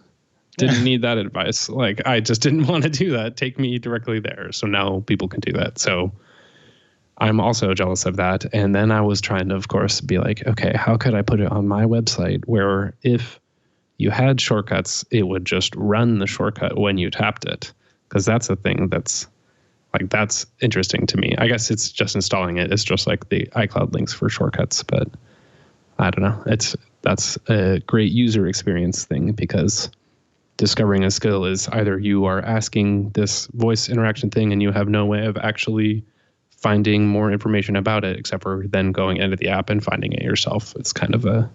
Didn't need that advice. Like, I just didn't want to do that. Take me directly there. So now people can do that. So I'm also jealous of that. And then I was trying to, of course, be like, okay, how could I put it on my website where if you had shortcuts, it would just run the shortcut when you tapped it? Because that's a thing that's interesting to me. I guess it's just installing it. It's just like the iCloud links for shortcuts, but I don't know. That's a great user experience thing, because discovering a skill is either you are asking this voice interaction thing and you have no way of actually finding more information about it except for then going into the app and finding it yourself. It's kind of a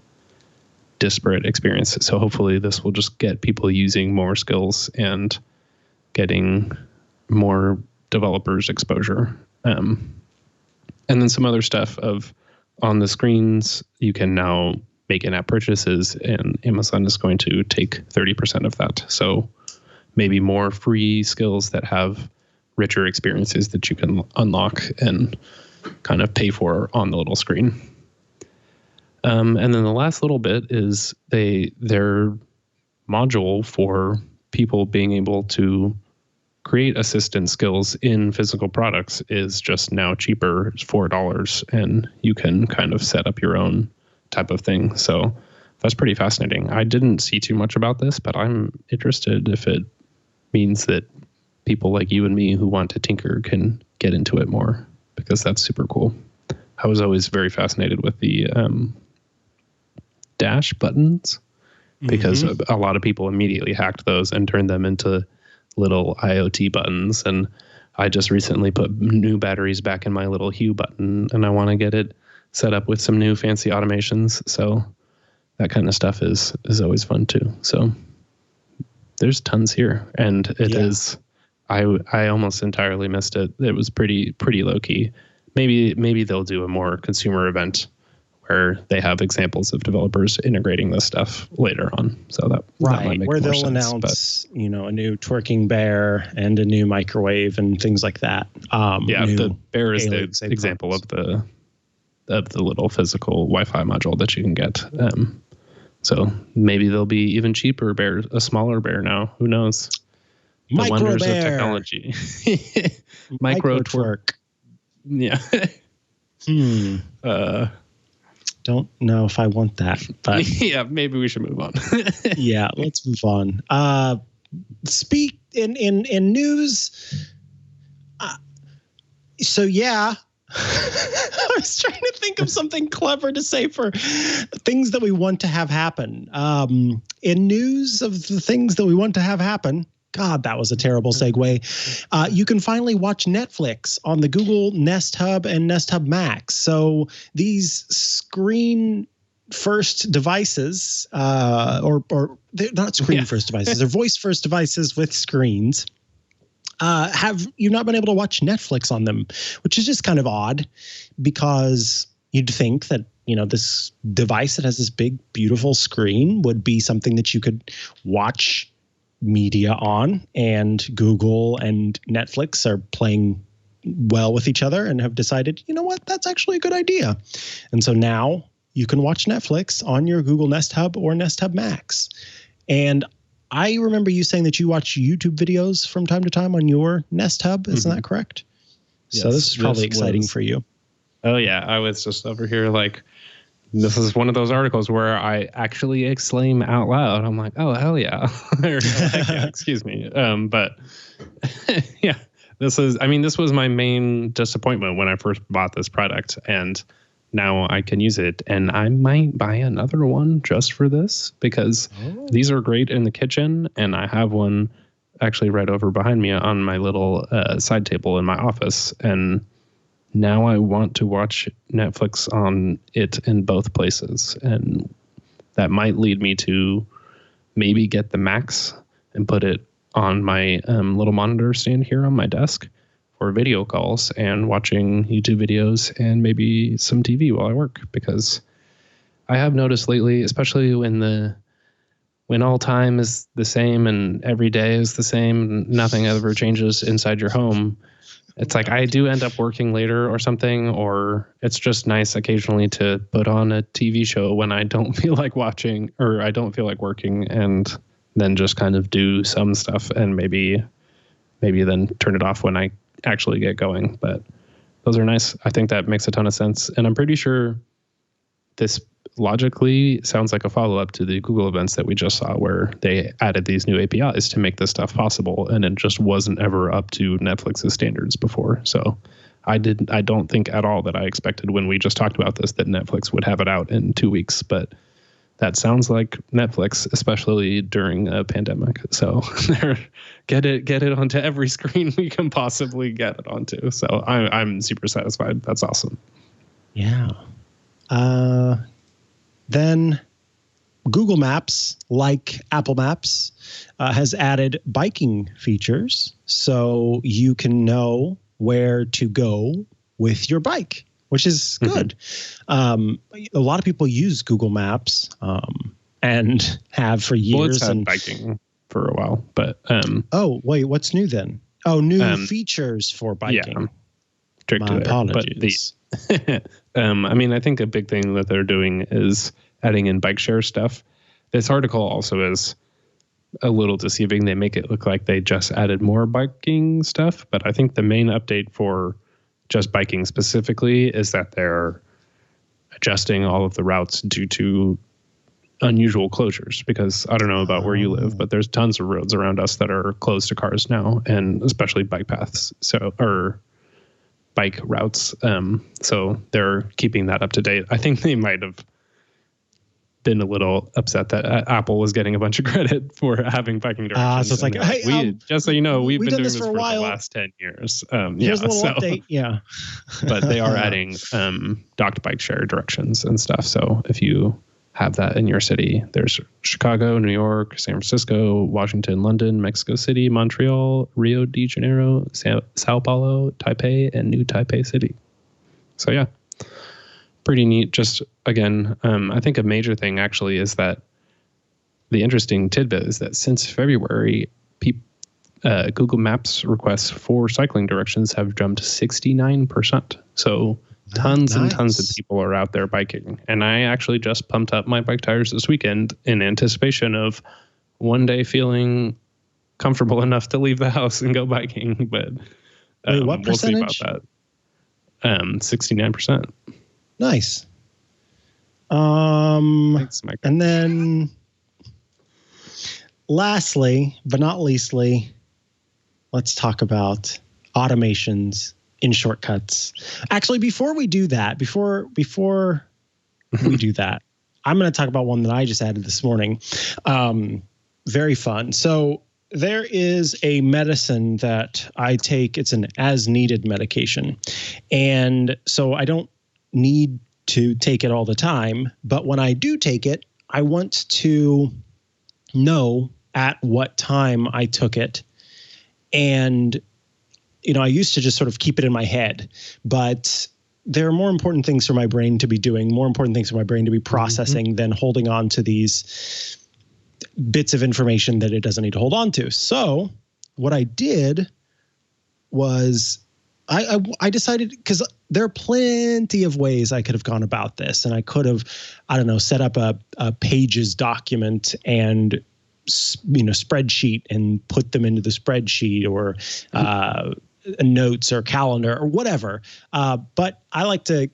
disparate experience. So hopefully this will just get people using more skills and getting more developers exposure. And then some other stuff of on the screens, you can now make in-app purchases, and Amazon is going to take 30% of that. So maybe more free skills that have richer experiences that you can unlock and kind of pay for on the little screen. And then the last little bit is their module for people being able to create assistant skills in physical products is just now cheaper. It's $4, and you can kind of set up your own type of thing. So that's pretty fascinating. I didn't see too much about this, but I'm interested if it means that people like you and me who want to tinker can get into it more, because that's super cool. I was always very fascinated with the dash buttons, because a lot of people immediately hacked those and turned them into little IoT buttons. And I just recently put new batteries back in my little Hue button, and I want to get it set up with some new fancy automations. So that kind of stuff is always fun too. So there's tons here, and it is. I almost entirely missed it. It was pretty low key. Maybe they'll do a more consumer event where they have examples of developers integrating this stuff later on. So that might make where more they'll sense, announce, a new twerking bear and a new microwave and things like that. The bear is the example of the little physical Wi-Fi module that you can get. So maybe they'll be even cheaper bears, a smaller bear now. Who knows? The Micro wonders bear. of technology. Micro twerk. Yeah. Don't know if I want that, but yeah, maybe we should move on. yeah, let's move on. Speak in news. So yeah, I was trying to think of something clever to say for things that we want to have happen. In news of the things that we want to have happen. God, that was a terrible segue. You can finally watch Netflix on the Google Nest Hub and Nest Hub Max. So these screen first devices, or they're not screen first devices, they're voice first devices with screens. Have you not been able to watch Netflix on them, which is just kind of odd because you'd think that, this device that has this big, beautiful screen would be something that you could watch media on, and Google and Netflix are playing well with each other and have decided, that's actually a good idea. And so now you can watch Netflix on your Google Nest Hub or Nest Hub Max. And I remember you saying that you watch YouTube videos from time to time on your Nest Hub. Isn't that correct? Yes, so this is probably exciting for you. Oh yeah. I was just over here this is one of those articles where I actually exclaim out loud. I'm like, oh, hell yeah. Excuse me. But yeah, this was my main disappointment when I first bought this product, and now I can use it, and I might buy another one just for this because these are great in the kitchen, and I have one actually right over behind me on my little side table in my office, and now I want to watch Netflix on it in both places, and that might lead me to maybe get the Max and put it on my little monitor stand here on my desk for video calls and watching YouTube videos and maybe some TV while I work, because I have noticed lately, especially when all time is the same and every day is the same and nothing ever changes inside your home, it's like I do end up working later or something, or it's just nice occasionally to put on a TV show when I don't feel like watching or I don't feel like working, and then just kind of do some stuff and maybe then turn it off when I actually get going. But those are nice. I think that makes a ton of sense. And I'm pretty sure this logically sounds like a follow-up to the Google events that we just saw, where they added these new APIs to make this stuff possible, and it just wasn't ever up to Netflix's standards before. So I don't think at all that I expected when we just talked about this that Netflix would have it out in 2 weeks, but that sounds like Netflix, especially during a pandemic. So get it onto every screen we can possibly get it onto. So I'm super satisfied. That's awesome. Yeah. Then Google Maps, like Apple Maps, has added biking features, so you can know where to go with your bike, which is good. A lot of people use Google Maps and have for years. Well, it's had biking for a while, but oh wait, what's new then? Oh, new features for biking. Yeah, my apologies. I think a big thing that they're doing is adding in bike share stuff. This article also is a little deceiving. They make it look like they just added more biking stuff, but I think the main update for just biking specifically is that they're adjusting all of the routes due to unusual closures, because I don't know about where you live, but there's tons of roads around us that are closed to cars now, and especially bike paths. Or bike routes. So they're keeping that up to date. I think they might have been a little upset that Apple was getting a bunch of credit for having biking directions. So it's like, hey, just so you know, we've been doing this for the while. last 10 years. Here's a little update. Yeah. But they are adding docked bike share directions and stuff. So if you have that in your city, there's Chicago, New York, San Francisco, Washington, London, Mexico City, Montreal, Rio de Janeiro, Sao Paulo, Taipei, and New Taipei City. So yeah, pretty neat. Just again, I think a major thing actually is that the interesting tidbit is that since February, Google Maps requests for cycling directions have jumped 69%. So tons and tons of people are out there biking. And I actually just pumped up my bike tires this weekend in anticipation of one day feeling comfortable enough to leave the house and go biking. But wait, what percentage? We'll see about that. 69%. Nice. Thanks, Mikah. And then lastly, but not leastly, let's talk about automations in shortcuts. Actually, before we do that, before we do that, I'm going to talk about one that I just added this morning. Very fun. So there is a medicine that I take. It's an as-needed medication. And so I don't need to take it all the time. But when I do take it, I want to know at what time I took it. And I used to just sort of keep it in my head, but there are more important things for my brain to be doing, more important things for my brain to be processing than holding on to these bits of information that it doesn't need to hold on to. So what I did was I decided, because there are plenty of ways I could have gone about this, and I could have, set up a Pages document and spreadsheet and put them into the spreadsheet, or notes or calendar or whatever. But I like to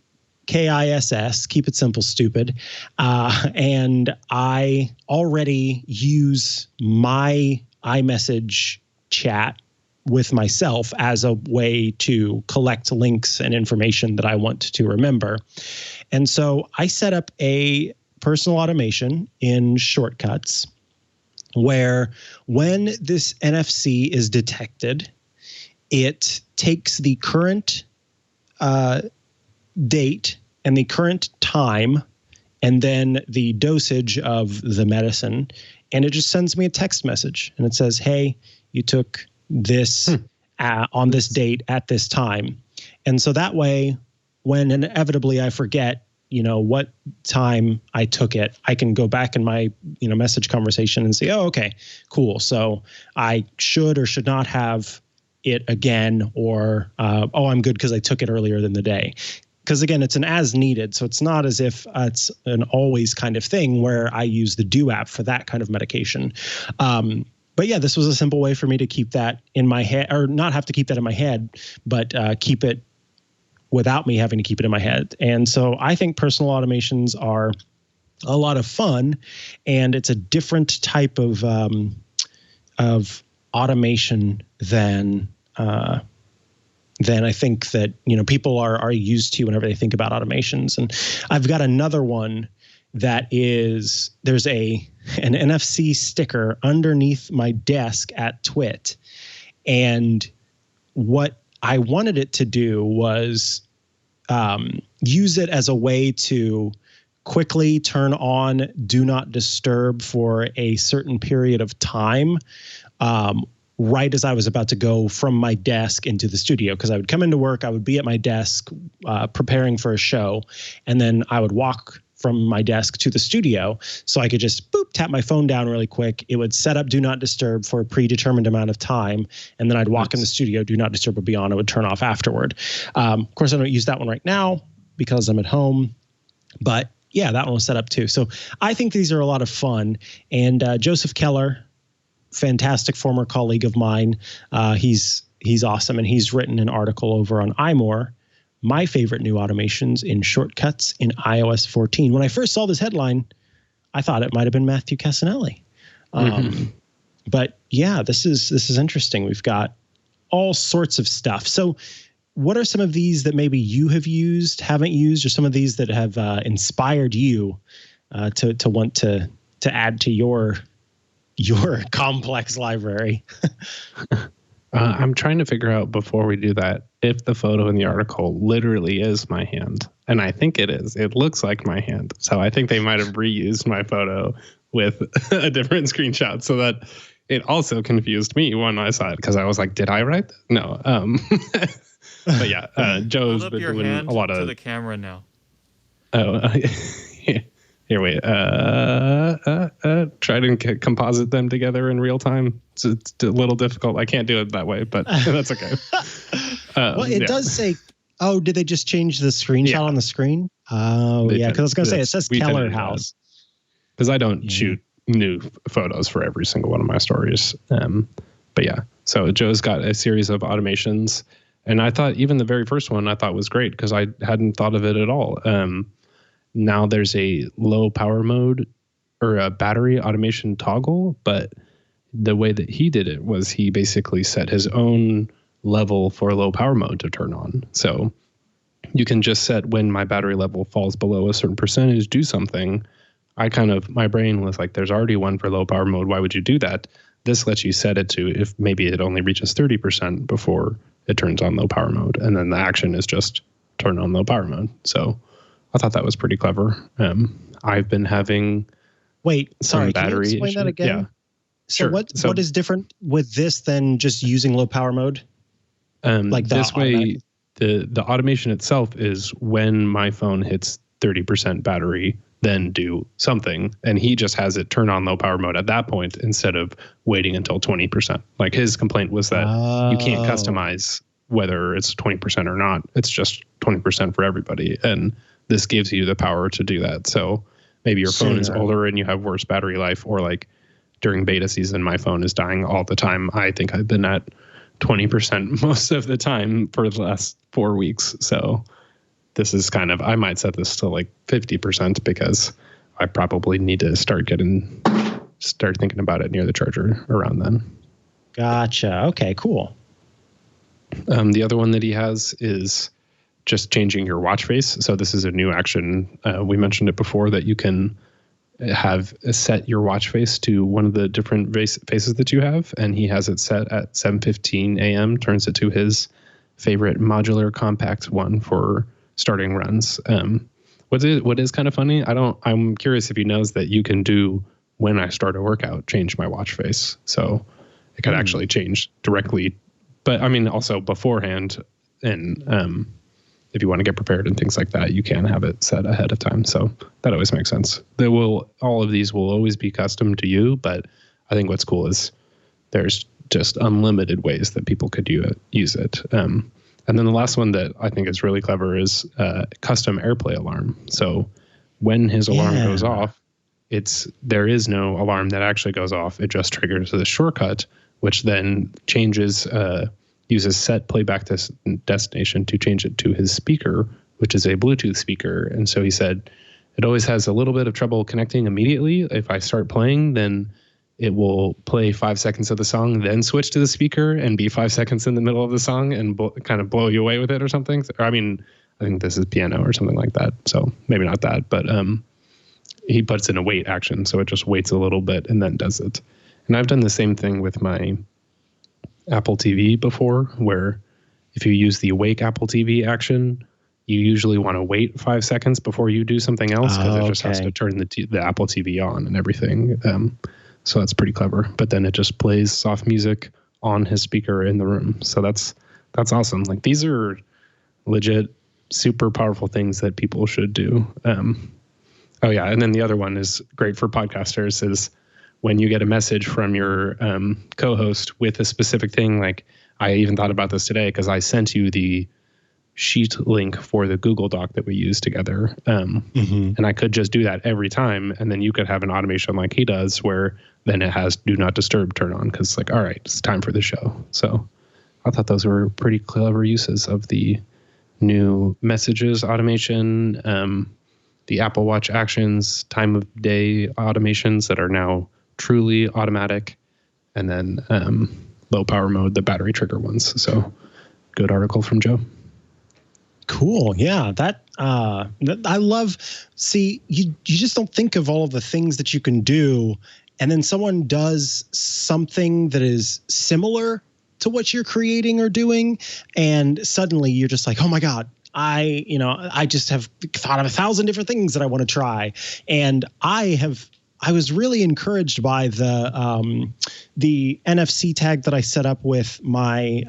KISS, keep it simple, stupid. And I already use my iMessage chat with myself as a way to collect links and information that I want to remember. And so I set up a personal automation in Shortcuts where when this NFC is detected, it takes the current date and the current time and then the dosage of the medicine, and it just sends me a text message. And it says, hey, you took this on this date at this time. And so that way, when inevitably I forget, what time I took it, I can go back in my, message conversation and say, oh, okay, cool. So I should or should not have it again, or, I'm good because I took it earlier than the day. Because again, it's an as needed. So it's not as if it's an always kind of thing where I use the Do app for that kind of medication. But yeah, this was a simple way for me to keep that in my head, or not have to keep that in my head, but keep it without me having to keep it in my head. And so I think personal automations are a lot of fun, and it's a different type of automation than I think that people are used to whenever they think about automations. And I've got another one that is, there's an NFC sticker underneath my desk at TWiT, and what I wanted it to do was use it as a way to quickly turn on Do Not Disturb for a certain period of time, right as I was about to go from my desk into the studio. Because I would come into work, I would be at my desk preparing for a show, and then I would walk from my desk to the studio, so I could just tap my phone down really quick. It would set up Do Not Disturb for a predetermined amount of time, and then I'd walk in the studio, Do Not Disturb would be on, it would turn off afterward. Of course, I don't use that one right now because I'm at home, but yeah, that one was set up too. So I think these are a lot of fun. And Joseph Keller, fantastic former colleague of mine, he's awesome, and he's written an article over on iMore, my favorite new automations in Shortcuts in iOS 14. When I first saw this headline, I thought it might have been Matthew Cassinelli. But yeah, this is interesting. We've got all sorts of stuff. So what are some of these that maybe you have used, haven't used, or some of these that have inspired you to want to add to your complex library. I'm trying to figure out before we do that if the photo in the article literally is my hand. And I think it is. It looks like my hand. So I think they might have reused my photo with a different screenshot so that it also confused me when I saw it because I was like, did I write that? No. But yeah, Joe's been doing a lot of... to the camera now. Oh, here, wait. Try to composite them together in real time. It's a little difficult. I can't do it that way, but that's okay. Well, it does say, oh, did they just change the screenshot on the screen? Oh, yeah, because I was going to say, it says Keller House. Because I don't shoot new photos for every single one of my stories. But yeah, so Joe's got a series of automations. And I thought even the very first one I thought was great because I hadn't thought of it at all. Now there's a low power mode or a battery automation toggle, but the way that he did it was he basically set his own level for low power mode to turn on. So you can just set when my battery level falls below a certain percentage, do something. My brain was like, there's already one for low power mode. Why would you do that? This lets you set it to if maybe it only reaches 30% before it turns on low power mode. And then the action is just turn on low power mode. So I thought that was pretty clever. I've been having sorry, battery can you explain that again? Yeah. So Sure. what is different with this than just using low power mode? This way, the automation itself is when my phone hits 30% battery, then do something. And he just has it turn on low power mode at that point instead of waiting until 20%. Like his complaint was that you can't customize whether it's 20% or not. It's just 20% for everybody. And this gives you the power to do that. So maybe your phone is older and you have worse battery life, or like during beta season, my phone is dying all the time. I think I've been at 20% most of the time for the last 4 weeks. So this is I might set this to like 50% because I probably need to start thinking about it near the charger around then. Gotcha. Okay, cool. The other one that he has is just changing your watch face. So this is a new action. We mentioned it before that you can have set your watch face to one of the different faces that you have. And he has it set at 7:15 a.m., turns it to his favorite modular compact one for starting runs. What is kind of funny, I'm curious if he knows that you can do when I start a workout, change my watch face. So it could actually change directly. But I mean, also beforehand, and if you want to get prepared and things like that, you can have it set ahead of time. So that always makes sense. All of these will always be custom to you, but I think what's cool is there's just unlimited ways that people could use it. And then the last one that I think is really clever is custom AirPlay alarm. So when his alarm goes off, there is no alarm that actually goes off. It just triggers the shortcut, which then uses set playback destination to change it to his speaker, which is a Bluetooth speaker. And so he said it always has a little bit of trouble connecting immediately. If I start playing, then it will play 5 seconds of the song, then switch to the speaker and be 5 seconds in the middle of the song and kind of blow you away with it or something. Or, I mean, I think this is piano or something like that. So maybe not that, but he puts in a wait action. So it just waits a little bit and then does it. And I've done the same thing with my Apple TV before, where if you use the wake Apple TV action, you usually want to wait 5 seconds before you do something else because it just has to turn the Apple TV on and everything. So that's pretty clever. But then it just plays soft music on his speaker in the room. So that's awesome. Like these are legit, super powerful things that people should do. Oh yeah, and then the other one is great for podcasters is when you get a message from your co-host with a specific thing. Like I even thought about this today because I sent you the sheet link for the Google Doc that we use together. And I could just do that every time. And then you could have an automation like he does where then it has do not disturb turn on because it's like, all right, it's time for the show. So I thought those were pretty clever uses of the new messages automation, the Apple Watch actions, time of day automations that are now truly automatic, and then low power mode, the battery trigger ones. So good article from Joe. Cool. Yeah, that I love. See, you just don't think of all of the things that you can do, and then someone does something that is similar to what you're creating or doing, and suddenly you're just like, oh my God, I just have thought of 1,000 different things that I want to try, and I was really encouraged by the NFC tag that I set up with my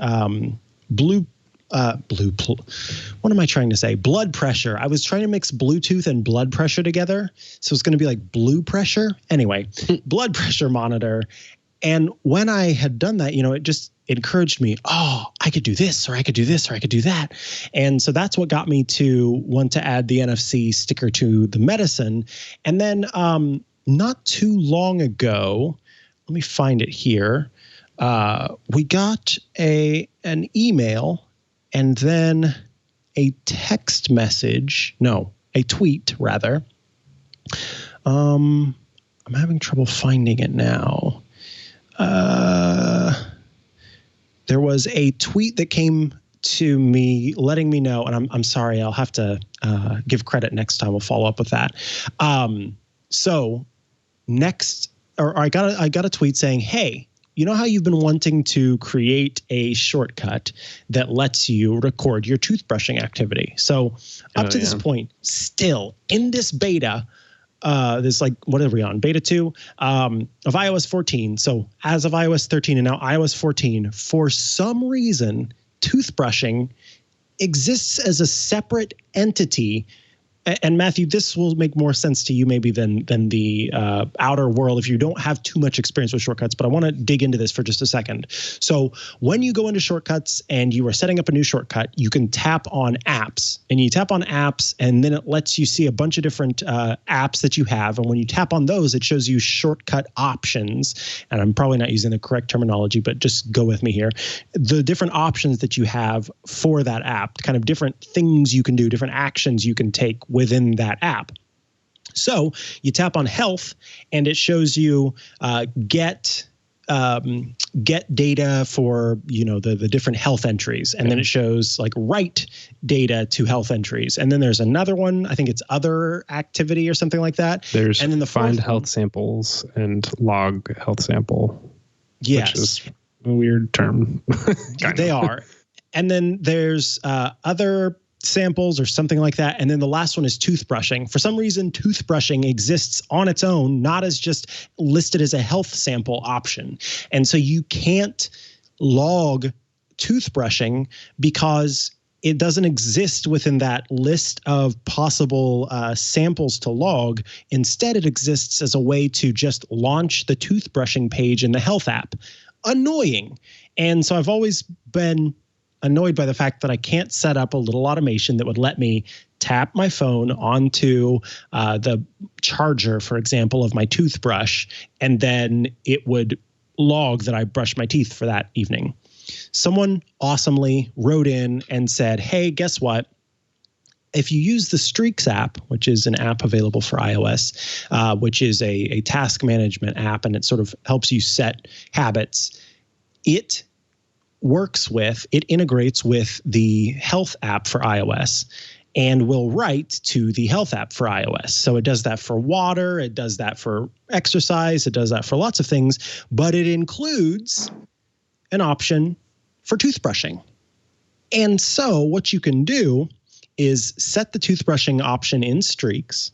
what am I trying to say? Blood pressure. I was trying to mix Bluetooth and blood pressure together. So it's going to be like blue pressure. Anyway, blood pressure monitor. And when I had done that, it just encouraged me, oh, I could do this, or I could do this, or I could do that. And so that's what got me to want to add the NFC sticker to the medicine. And then not too long ago, let me find it here. We got an email and then a text message. No, a tweet rather. I'm having trouble finding it now. There was a tweet that came to me letting me know, and I'm sorry, I'll have to give credit next time. We'll follow up with that. So next, or I got a tweet saying, hey, you know how you've been wanting to create a shortcut that lets you record your toothbrushing activity? So up to this point, still in this beta, there's like, what are we on? Beta 2 of iOS 14. So as of iOS 13 and now iOS 14, for some reason, toothbrushing exists as a separate entity. And Matthew, this will make more sense to you maybe than the outer world if you don't have too much experience with shortcuts, but I want to dig into this for just a second. So when you go into shortcuts and you are setting up a new shortcut, you can tap on apps, and you tap on apps, and then it lets you see a bunch of different apps that you have. And when you tap on those, it shows you shortcut options. And I'm probably not using the correct terminology, but just go with me here. The different options that you have for that app, kind of different things you can do, different actions you can take within that app. So you tap on health and it shows you get data for, the different health entries. And then it shows like write data to health entries. And then there's another one, I think it's other activity or something like that. There's and then the find health samples and log health sample. Yes. Which is a weird term. They are. And then there's other samples or something like that. And then the last one is toothbrushing. For some reason, toothbrushing exists on its own, not as just listed as a health sample option. And so you can't log toothbrushing because it doesn't exist within that list of possible samples to log. Instead, it exists as a way to just launch the toothbrushing page in the health app. Annoying. And so I've always been annoyed by the fact that I can't set up a little automation that would let me tap my phone onto the charger, for example, of my toothbrush, and then it would log that I brushed my teeth for that evening. Someone awesomely wrote in and said, hey, guess what? If you use the Streaks app, which is an app available for iOS, which is a task management app, and it sort of helps you set habits, it integrates with the health app for iOS and will write to the health app for iOS. So it does that for water, it does that for exercise, it does that for lots of things, but it includes an option for toothbrushing. And so what you can do is set the toothbrushing option in Streaks,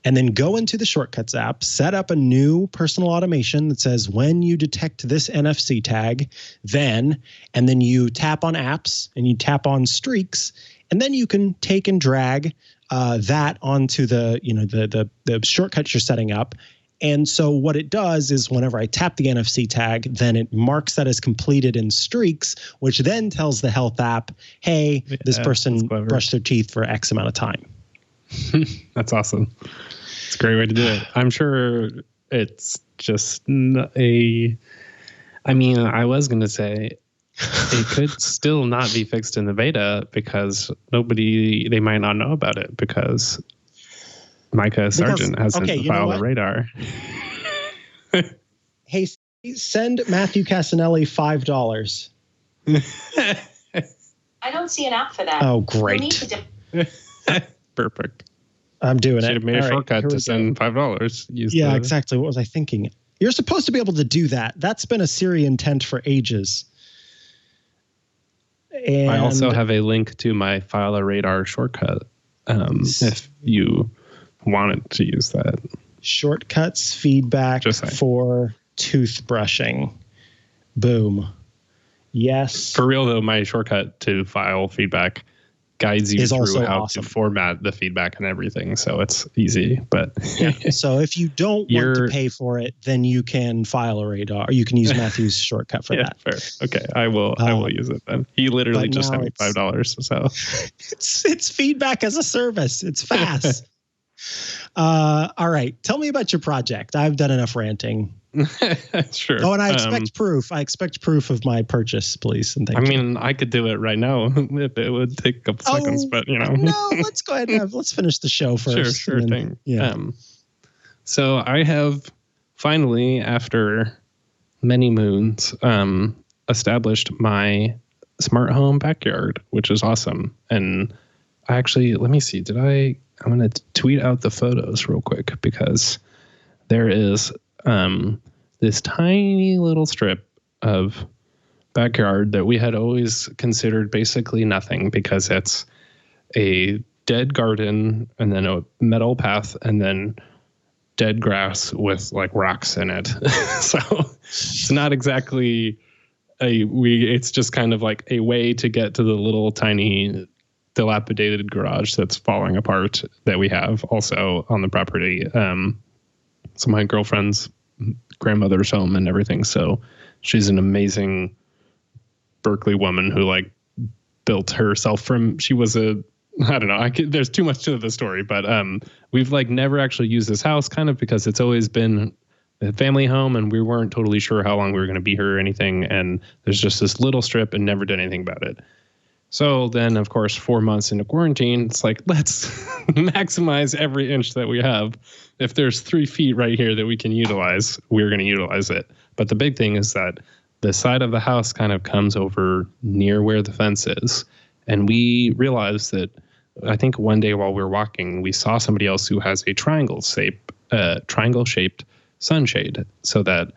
and then go into the Shortcuts app, set up a new personal automation that says when you detect this NFC tag, and then you tap on apps and you tap on Streaks, and then you can take and drag that onto the shortcut you're setting up. And so what it does is whenever I tap the NFC tag, then it marks that as completed in Streaks, which then tells the health app, hey, this person brushed their teeth for X amount of time. That's awesome. It's a great way to do it. I'm sure it's just I was going to say it could still not be fixed in the beta because they might not know about it because Mikah Sargent hasn't filed a radar. Hey, send Matthew Cassinelli $5. I don't see an app for that. Oh, You'll great. need to Perfect. I'm doing Should it. have made a All right, shortcut here to we send go. $5. Yeah, exactly. What was I thinking? You're supposed to be able to do that. That's been a Siri intent for ages. And I also have a link to my File a Radar shortcut if you wanted to use that. Shortcuts feedback for toothbrushing. Boom. Yes. For real, though, my shortcut to file feedback guides you through how to format the feedback and everything. So it's easy. But so if you don't want to pay for it, then you can file a radar, or you can use Matthew's shortcut for that. Fair. Okay, I will use it then. He literally just sent me $5. So it's feedback as a service. It's fast. All right. Tell me about your project. I've done enough ranting. Sure. Oh, and I expect proof. I expect proof of my purchase, please. And thank you. I could do it right now if it would take a couple seconds, but No, let's go ahead and let's finish the show first. Sure thing. Yeah. So I have finally, after many moons, established my smart home backyard, which is awesome. And I actually, let me see. I'm going to tweet out the photos real quick because there is this tiny little strip of backyard that we had always considered basically nothing because it's a dead garden and then a metal path and then dead grass with like rocks in it. So it's not exactly it's just kind of like a way to get to the little tiny dilapidated garage that's falling apart that we have also on the property. So my girlfriend's grandmother's home and everything. So she's an amazing Berkeley woman who like built herself from, she was I don't know. There's too much to the story, but we've like never actually used this house kind of because it's always been a family home and we weren't totally sure how long we were going to be here or anything. And there's just this little strip and never did anything about it. So then, of course, 4 months into quarantine, it's like, let's maximize every inch that we have. If there's 3 feet right here that we can utilize, we're going to utilize it. But the big thing is that the side of the house kind of comes over near where the fence is. And we realized that, I think one day while we were walking, we saw somebody else who has a triangle-shaped sunshade, so that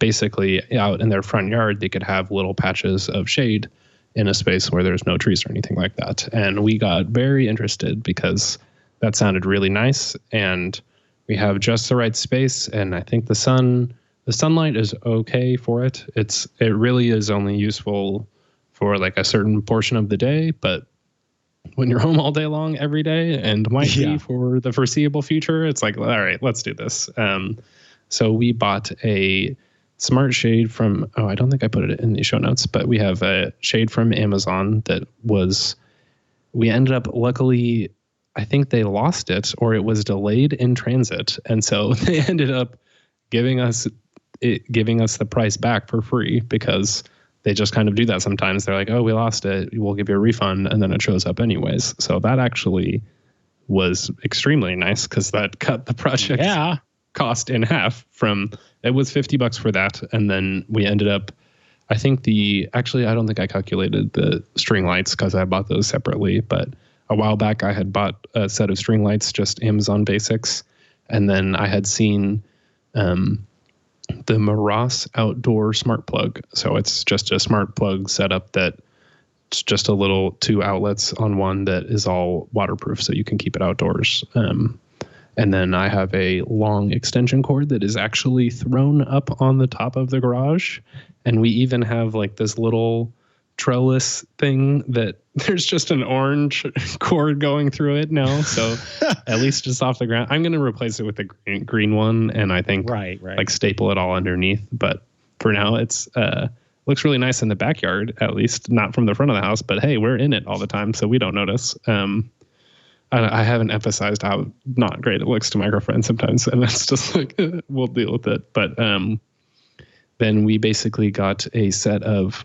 basically out in their front yard, they could have little patches of shade in a space where there's no trees or anything like that. And we got very interested because that sounded really nice and we have just the right space. And I think the sunlight is okay for it. It really is only useful for like a certain portion of the day, but when you're home all day long every day and might be for the foreseeable future, it's like, all right, let's do this. So we bought a smart shade from, I don't think I put it in the show notes, but we have a shade from Amazon that we ended up, luckily, I think they lost it or it was delayed in transit. And so they ended up giving us the price back for free because they just kind of do that sometimes. They're like, oh, we lost it. We'll give you a refund. And then it shows up anyways. So that actually was extremely nice because that cut the project cost in half from, it was $50 for that. And then we ended up, I don't think I calculated the string lights because I bought those separately, but a while back I had bought a set of string lights, just Amazon basics. And then I had seen the Maross outdoor smart plug. So it's just a smart plug setup that it's just a little 2 outlets on one that is all waterproof so you can keep it outdoors. And then I have a long extension cord that is actually thrown up on the top of the garage. And we even have like this little trellis thing that there's just an orange cord going through it now. So at least it's off the ground. I'm going to replace it with the green one. And I think like staple it all underneath. But for now, it's looks really nice in the backyard, at least not from the front of the house. But hey, we're in it all the time, so we don't notice. I haven't emphasized how not great it looks to my girlfriend sometimes, and that's just like, we'll deal with it. But then we basically got a set of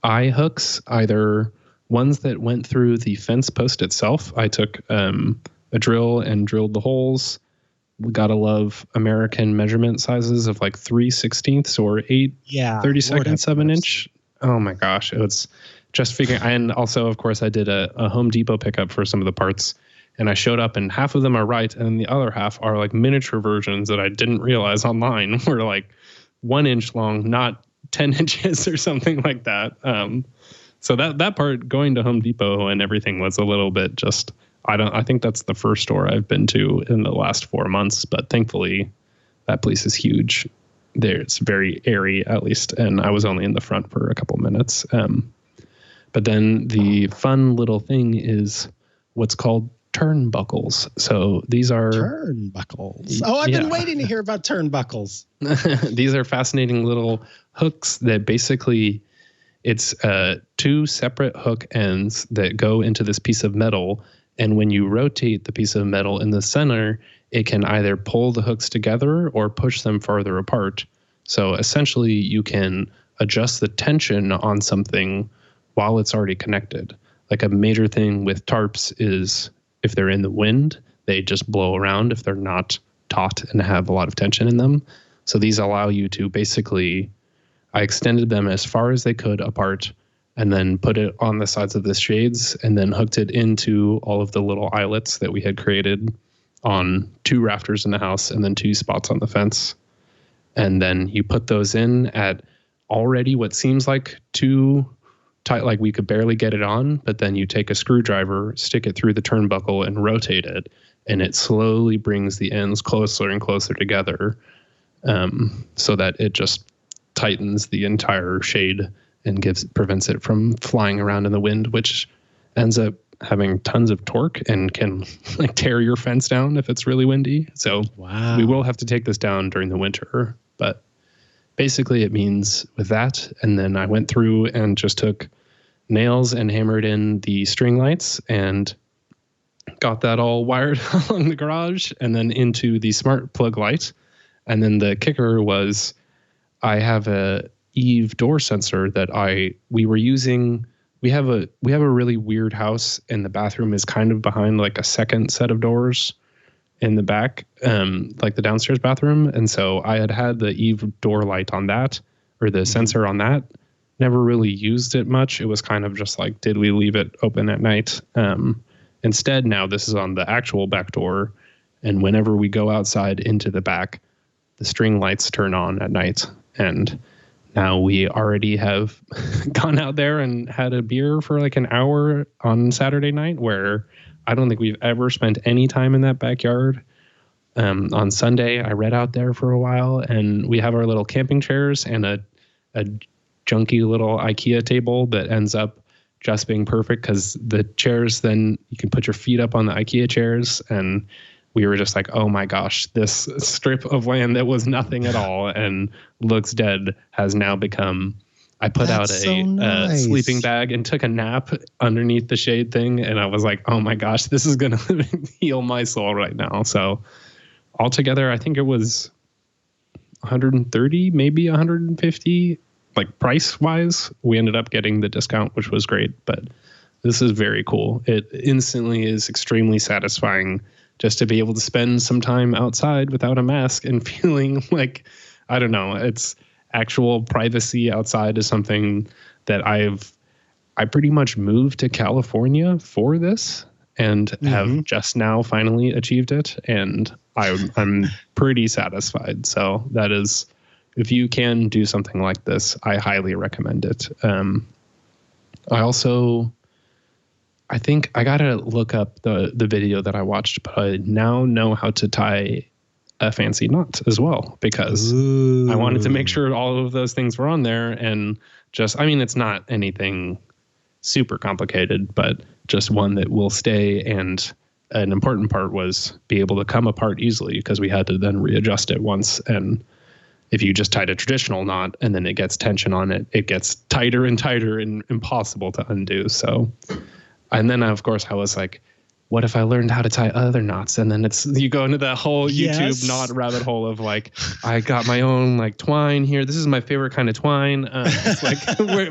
eye hooks, either ones that went through the fence post itself. I took a drill and drilled the holes. We gotta love American measurement sizes of like 3/16 or 8 32nd 7-inch. Oh my gosh, just figuring, and also, of course, I did a Home Depot pickup for some of the parts, and I showed up, and half of them are right, and the other half are like miniature versions that I didn't realize online were like 1 inch long, not 10 inches or something like that. So that part, going to Home Depot and everything, was a little bit just, I think that's the first store I've been to in the last 4 months, but thankfully that place is huge. It's very airy, at least, and I was only in the front for a couple minutes. But then the fun little thing is what's called turnbuckles. So these are turnbuckles. Oh, I've been waiting to hear about turnbuckles. These are fascinating little hooks that basically, it's 2 separate hook ends that go into this piece of metal. And when you rotate the piece of metal in the center, it can either pull the hooks together or push them farther apart. So essentially, you can adjust the tension on something while it's already connected. Like a major thing with tarps is if they're in the wind, they just blow around if they're not taut and have a lot of tension in them. So these allow you to basically, I extended them as far as they could apart and then put it on the sides of the shades and then hooked it into all of the little eyelets that we had created on 2 rafters in the house and then 2 spots on the fence. And then you put those in at already what seems like too tight, like we could barely get it on, but then you take a screwdriver, stick it through the turnbuckle and rotate it, and it slowly brings the ends closer and closer together, so that it just tightens the entire shade and prevents it from flying around in the wind, which ends up having tons of torque and can like tear your fence down if it's really windy. So we will have to take this down during the winter, but basically it means with that. And then I went through and just took nails and hammered in the string lights and got that all wired along the garage and then into the smart plug light. And then the kicker was I have a Eve door sensor that we were using. We have a really weird house, and the bathroom is kind of behind like a second set of doors in the back, like the downstairs bathroom. And so I had the Eve door light on that, or the sensor on that. Never really used it much. It was kind of just like, did we leave it open at night? Instead, now this is on the actual back door, and whenever we go outside into the back, the string lights turn on at night. And now we already have gone out there and had a beer for like an hour on Saturday night, where I don't think we've ever spent any time in that backyard. On Sunday, I read out there for a while, and we have our little camping chairs and a junky little IKEA table that ends up just being perfect because the chairs, then you can put your feet up on the IKEA chairs. And we were just like, oh my gosh, this strip of land that was nothing at all and looks dead has now become, I put out a sleeping bag and took a nap underneath the shade thing. And I was like, oh my gosh, this is going to heal my soul right now. So altogether, I think it was 130, maybe 150, like price wise. We ended up getting the discount, which was great, but this is very cool. It instantly is extremely satisfying just to be able to spend some time outside without a mask and feeling like, I don't know, it's actual privacy outside is something that I pretty much moved to California for this and have just now finally achieved it. And I'm pretty satisfied. So that is, if you can do something like this, I highly recommend it. I think I got to look up the video that I watched, but I now know how to tie a fancy knot as well, because I wanted to make sure all of those things were on there. And just, I mean, it's not anything super complicated, but just one that will stay. And an important part was be able to come apart easily, because we had to then readjust it once. And if you just tied a traditional knot and then it gets tension on it, it gets tighter and tighter and impossible to undo. So, and then of course I was like, what if I learned how to tie other knots? And then you go into that whole YouTube knot rabbit hole of like, I got my own like twine here. This is my favorite kind of twine. It's like,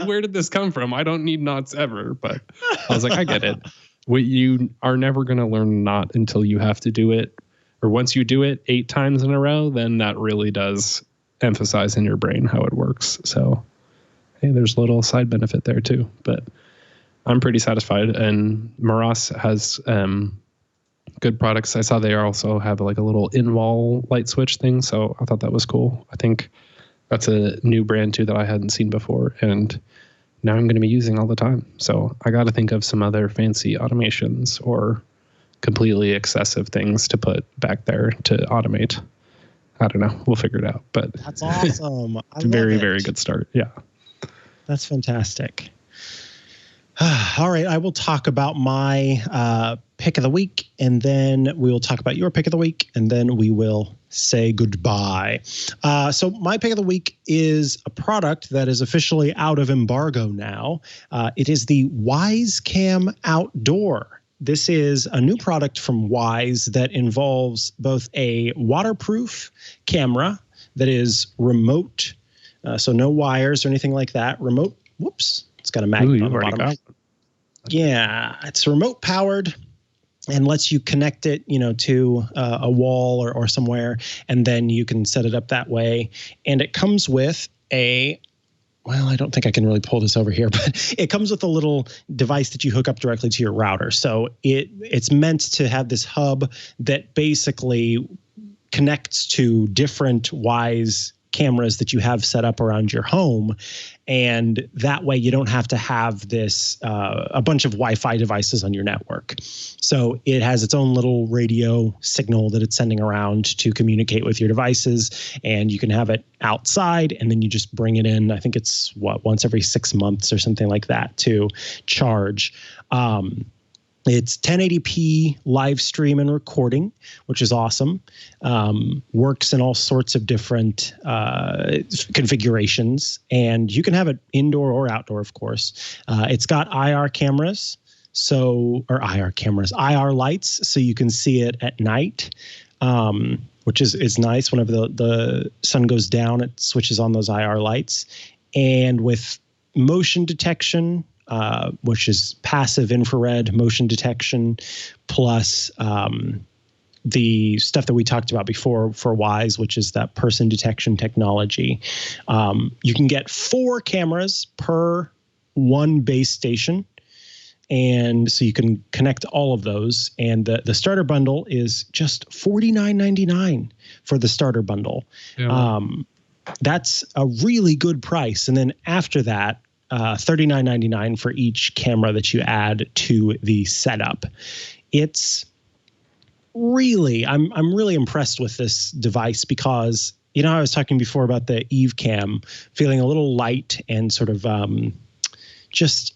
where did this come from? I don't need knots ever. But I was like, I get it. You are never going to learn a knot until you have to do it. Or once you do it 8 times in a row, then that really does emphasize in your brain how it works. So, hey, there's a little side benefit there too. But I'm pretty satisfied. And Maras has good products. I saw they also have like a little in-wall light switch thing, so I thought that was cool. I think that's a new brand too that I hadn't seen before, and now I'm going to be using all the time. So I got to think of some other fancy automations or completely excessive things to put back there to automate. I don't know. We'll figure it out. But that's awesome. It's a very, very good start. Yeah. That's fantastic. All right. I will talk about my pick of the week, and then we will talk about your pick of the week, and then we will say goodbye. So my pick of the week is a product that is officially out of embargo now. It is the Wyze Cam Outdoor. This is a new product from Wyze that involves both a waterproof camera that is remote, so no wires or anything like that. Remote. Whoops. It's got a magnet on the bottom. Yeah, it's remote powered and lets you connect it, to a wall or somewhere, and then you can set it up that way. And it comes with I don't think I can really pull this over here, but it comes with a little device that you hook up directly to your router. So it's meant to have this hub that basically connects to different Wyze cameras that you have set up around your home. And that way you don't have to have this, a bunch of Wi-Fi devices on your network. So it has its own little radio signal that it's sending around to communicate with your devices, and you can have it outside, and then you just bring it in. I think it's once every 6 months or something like that to charge. It's 1080p live stream and recording, which is awesome. Works in all sorts of different configurations, and you can have it indoor or outdoor, of course. It's got IR cameras, IR lights, so you can see it at night, which is nice. Whenever the sun goes down, it switches on those IR lights, and with motion detection, which is passive infrared motion detection, plus the stuff that we talked about before for Wyze, which is that person detection technology. You can get 4 cameras per one base station, and so you can connect all of those. And the starter bundle is just $49.99 for the starter bundle. Yeah. That's a really good price. And then after that, $39.99 for each camera that you add to the setup. It's really, I'm really impressed with this device because, I was talking before about the Eve Cam feeling a little light and sort of just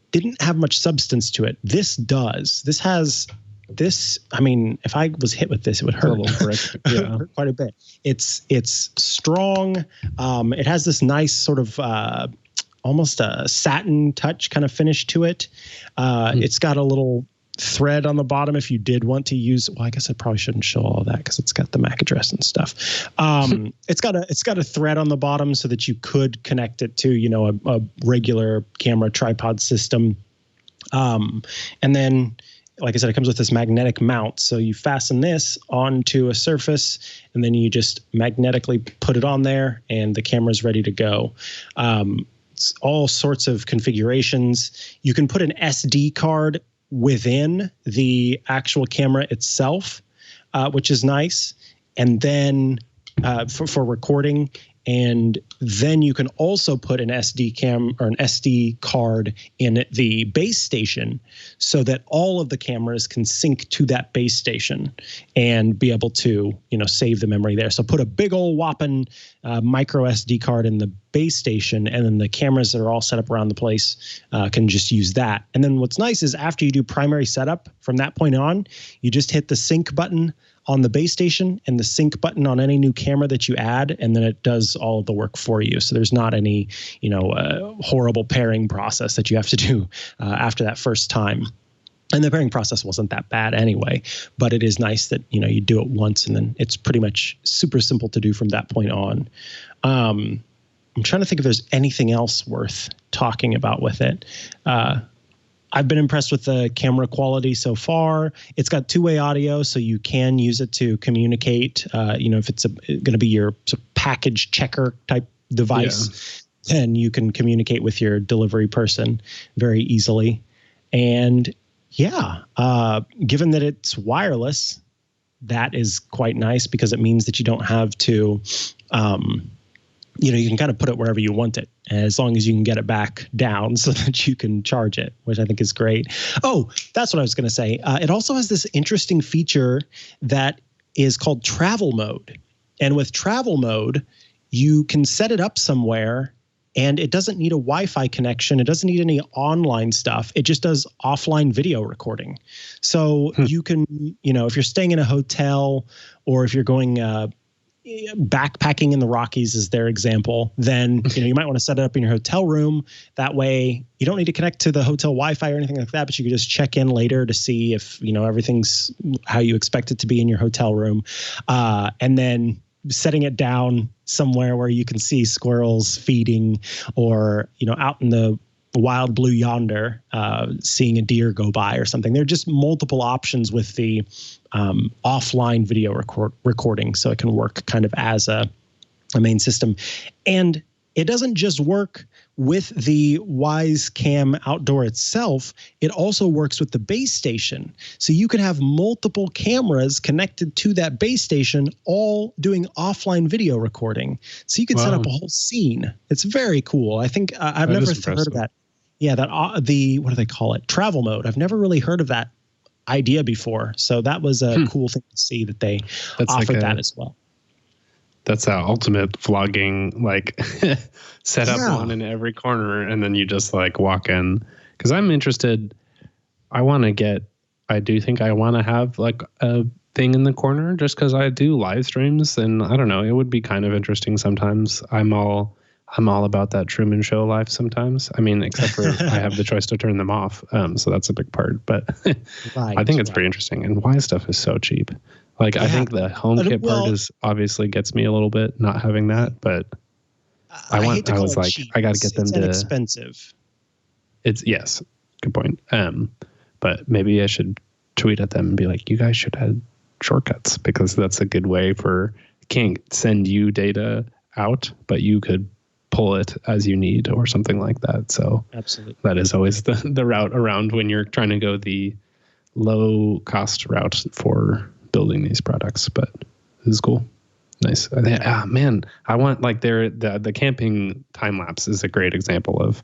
didn't have much substance to it. This does. This has this. I mean, if I was hit with this, it would hurt. Hurt quite a bit. It's strong. It has this nice sort of almost a satin touch kind of finish to it. It's got a little thread on the bottom if you did want to use. Well, I guess I probably shouldn't show all that because it's got the MAC address and stuff. It's got a thread on the bottom so that you could connect it to a regular camera tripod system. And then, like I said, it comes with this magnetic mount. So you fasten this onto a surface, and then you just magnetically put it on there, and the camera's ready to go. It's all sorts of configurations. You can put an SD card within the actual camera itself, which is nice. And then for recording. And then you can also put an SD cam or an SD card in the base station so that all of the cameras can sync to that base station and be able to, save the memory there. So put a big old whopping micro SD card in the base station, and then the cameras that are all set up around the place can just use that. And then what's nice is after you do primary setup, from that point on, you just hit the sync button on the base station and the sync button on any new camera that you add, and then it does all of the work for you. So there's not any, horrible pairing process that you have to do after that first time. And the pairing process wasn't that bad anyway, but it is nice that, you do it once and then it's pretty much super simple to do from that point on. I'm trying to think if there's anything else worth talking about with it. I've been impressed with the camera quality so far. It's got two-way audio, so you can use it to communicate. If it's going to be your sort of package checker type device, then you can communicate with your delivery person very easily. And given that it's wireless, that is quite nice because it means that you don't have to, you can kind of put it wherever you want it, as long as you can get it back down so that you can charge it, which I think is great. Oh, that's what I was going to say. It also has this interesting feature that is called travel mode. And with travel mode, you can set it up somewhere and it doesn't need a Wi-Fi connection. It doesn't need any online stuff. It just does offline video recording. So you can, if you're staying in a hotel or if you're going backpacking in the Rockies is their example, then, you might want to set it up in your hotel room. That way you don't need to connect to the hotel Wi-Fi or anything like that, but you can just check in later to see if, everything's how you expect it to be in your hotel room. And then setting it down somewhere where you can see squirrels feeding or, out in the wild blue yonder, seeing a deer go by or something. There are just multiple options with the offline video recording. So it can work kind of as a main system. And it doesn't just work with the Wyze Cam Outdoor itself, it also works with the base station. So you can have multiple cameras connected to that base station, all doing offline video recording. So you can set up a whole scene. It's very cool. I think I've never heard of that. Yeah, what do they call it? Travel mode. I've never really heard of that idea before. So that was a cool thing to see that they offered that as well. That's our ultimate vlogging, set up one in every corner, and then you just walk in. Because I'm interested. I do think I want to have a thing in the corner just because I do live streams, and I don't know, it would be kind of interesting sometimes. I'm all about that Truman Show life sometimes. I mean, except for I have the choice to turn them off, so that's a big part. But I think it's pretty interesting, and why stuff is so cheap. I think the HomeKit part is obviously gets me a little bit not having that, but I got to get them to expensive. Yes, good point. But maybe I should tweet at them and be like, you guys should add shortcuts because that's a good way can't send you data out, but you could pull it as you need or something like that. So absolutely, that is always the route around when you're trying to go the low cost route for building these products, but this is cool. Nice. Man, I want the camping time lapse is a great example of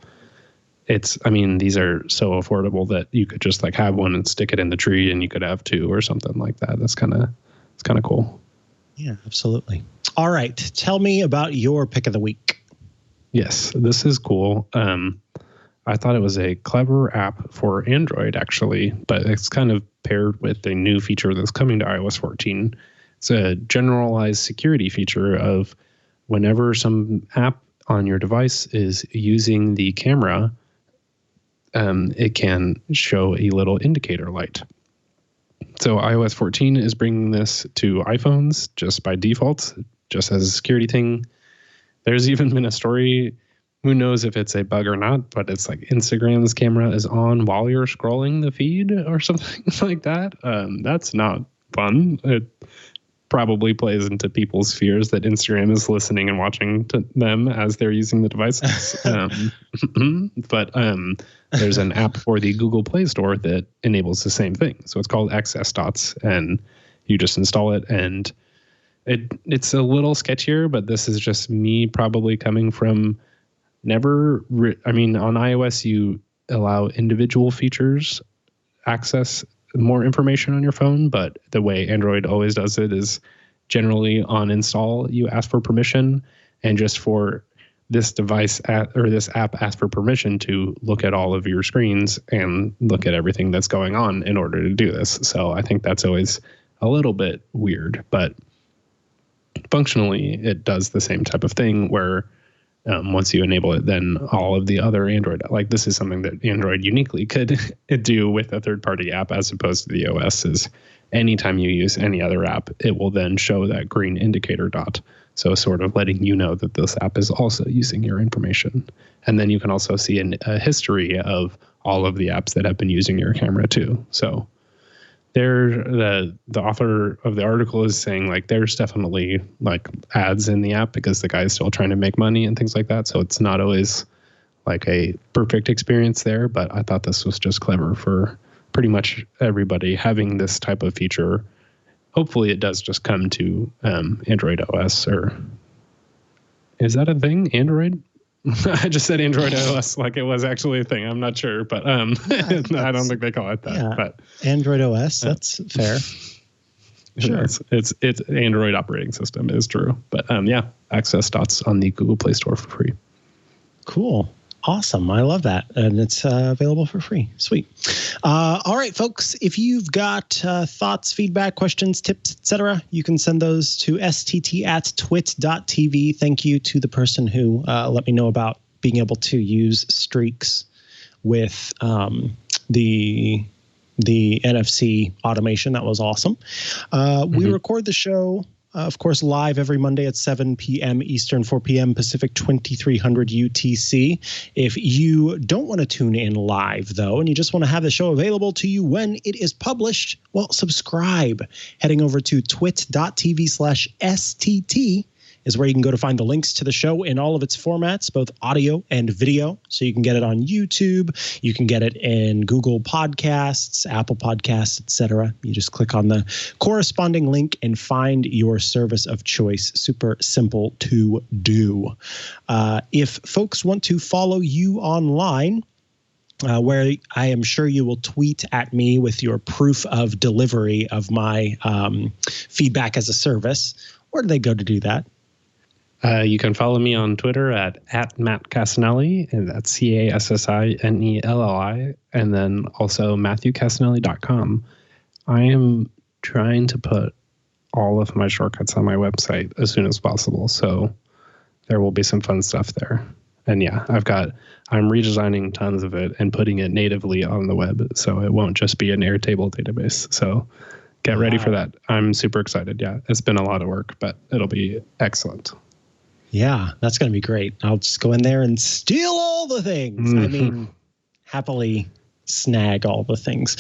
these are so affordable that you could just have one and stick it in the tree and you could have two or something like that. It's kind of cool. Yeah, absolutely. All right. Tell me about your pick of the week. Yes, this is cool. I thought it was a clever app for Android, actually, but it's kind of paired with a new feature that's coming to iOS 14. It's a generalized security feature of whenever some app on your device is using the camera, it can show a little indicator light. So iOS 14 is bringing this to iPhones just by default, just as a security thing. There's even been a story, who knows if it's a bug or not, but it's Instagram's camera is on while you're scrolling the feed or something like that. That's not fun. It probably plays into people's fears that Instagram is listening and watching to them as they're using the devices. But there's an app for the Google Play Store that enables the same thing. So it's called XS Dots, and you just install it, and it's a little sketchier, but this is just me probably coming from on iOS, you allow individual features access more information on your phone, but the way Android always does it is generally on install, you ask for permission, and just for this device this app asks for permission to look at all of your screens and look at everything that's going on in order to do this. So I think that's always a little bit weird, but functionally it does the same type of thing where once you enable it, then all of the other Android, this is something that Android uniquely could do with a third-party app as opposed to the OS, is anytime you use any other app, it will then show that green indicator dot. So sort of letting you know that this app is also using your information. And then you can also see a history of all of the apps that have been using your camera too. So the author of the article is saying like there's definitely like ads in the app because the guy is still trying to make money and things like that. So it's not always like a perfect experience there. But I thought this was just clever for pretty much everybody having this type of feature. Hopefully it does just come to Android OS, or is that a thing? Android? I just said Android OS like it was actually a thing. I'm not sure, but I don't think they call it that. Yeah, but Android OS, that's fair. Sure. It's Android operating system is true. But access Dots on the Google Play Store for free. Cool. Awesome. I love that. And it's available for free. Sweet. All right, folks, if you've got thoughts, feedback, questions, tips, etc., you can send those to stt@twit.tv. Thank you to the person who let me know about being able to use streaks with the NFC automation. That was awesome. We record the show, of course, live every Monday at 7 p.m. Eastern, 4 p.m. Pacific, 2300 UTC. If you don't want to tune in live, though, and you just want to have the show available to you when it is published, well, subscribe. Heading over to twit.tv/STT is where you can go to find the links to the show in all of its formats, both audio and video. So you can get it on YouTube. You can get it in Google Podcasts, Apple Podcasts, etc. You just click on the corresponding link and find your service of choice. Super simple to do. If folks want to follow you online, where I am sure you will tweet at me with your proof of delivery of my feedback as a service, where do they go to do that? You can follow me on Twitter at Matt Cassinelli, and that's CASSINELLI, and then also MatthewCassinelli.com. I am trying to put all of my shortcuts on my website as soon as possible, so there will be some fun stuff there. And yeah, I'm redesigning tons of it and putting it natively on the web, so it won't just be an Airtable database. So get ready for that. I'm super excited. Yeah, it's been a lot of work, but it'll be excellent. Yeah, that's going to be great. I'll just go in there and steal all the things. I mean, happily snag all the things.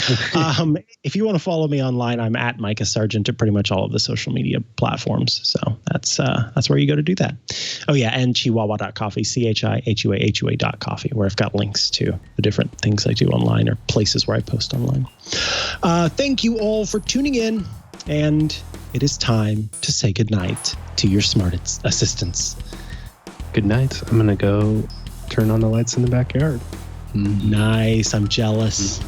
If you want to follow me online, I'm at Mikah Sargent at pretty much all of the social media platforms. So that's where you go to do that. Oh, yeah, and chihuahua.coffee, CHIHUAHUA.coffee, where I've got links to the different things I do online or places where I post online. Thank you all for tuning in, and it is time to say goodnight to your smart assistants. Good night. I'm going to go turn on the lights in the backyard. Nice. I'm jealous.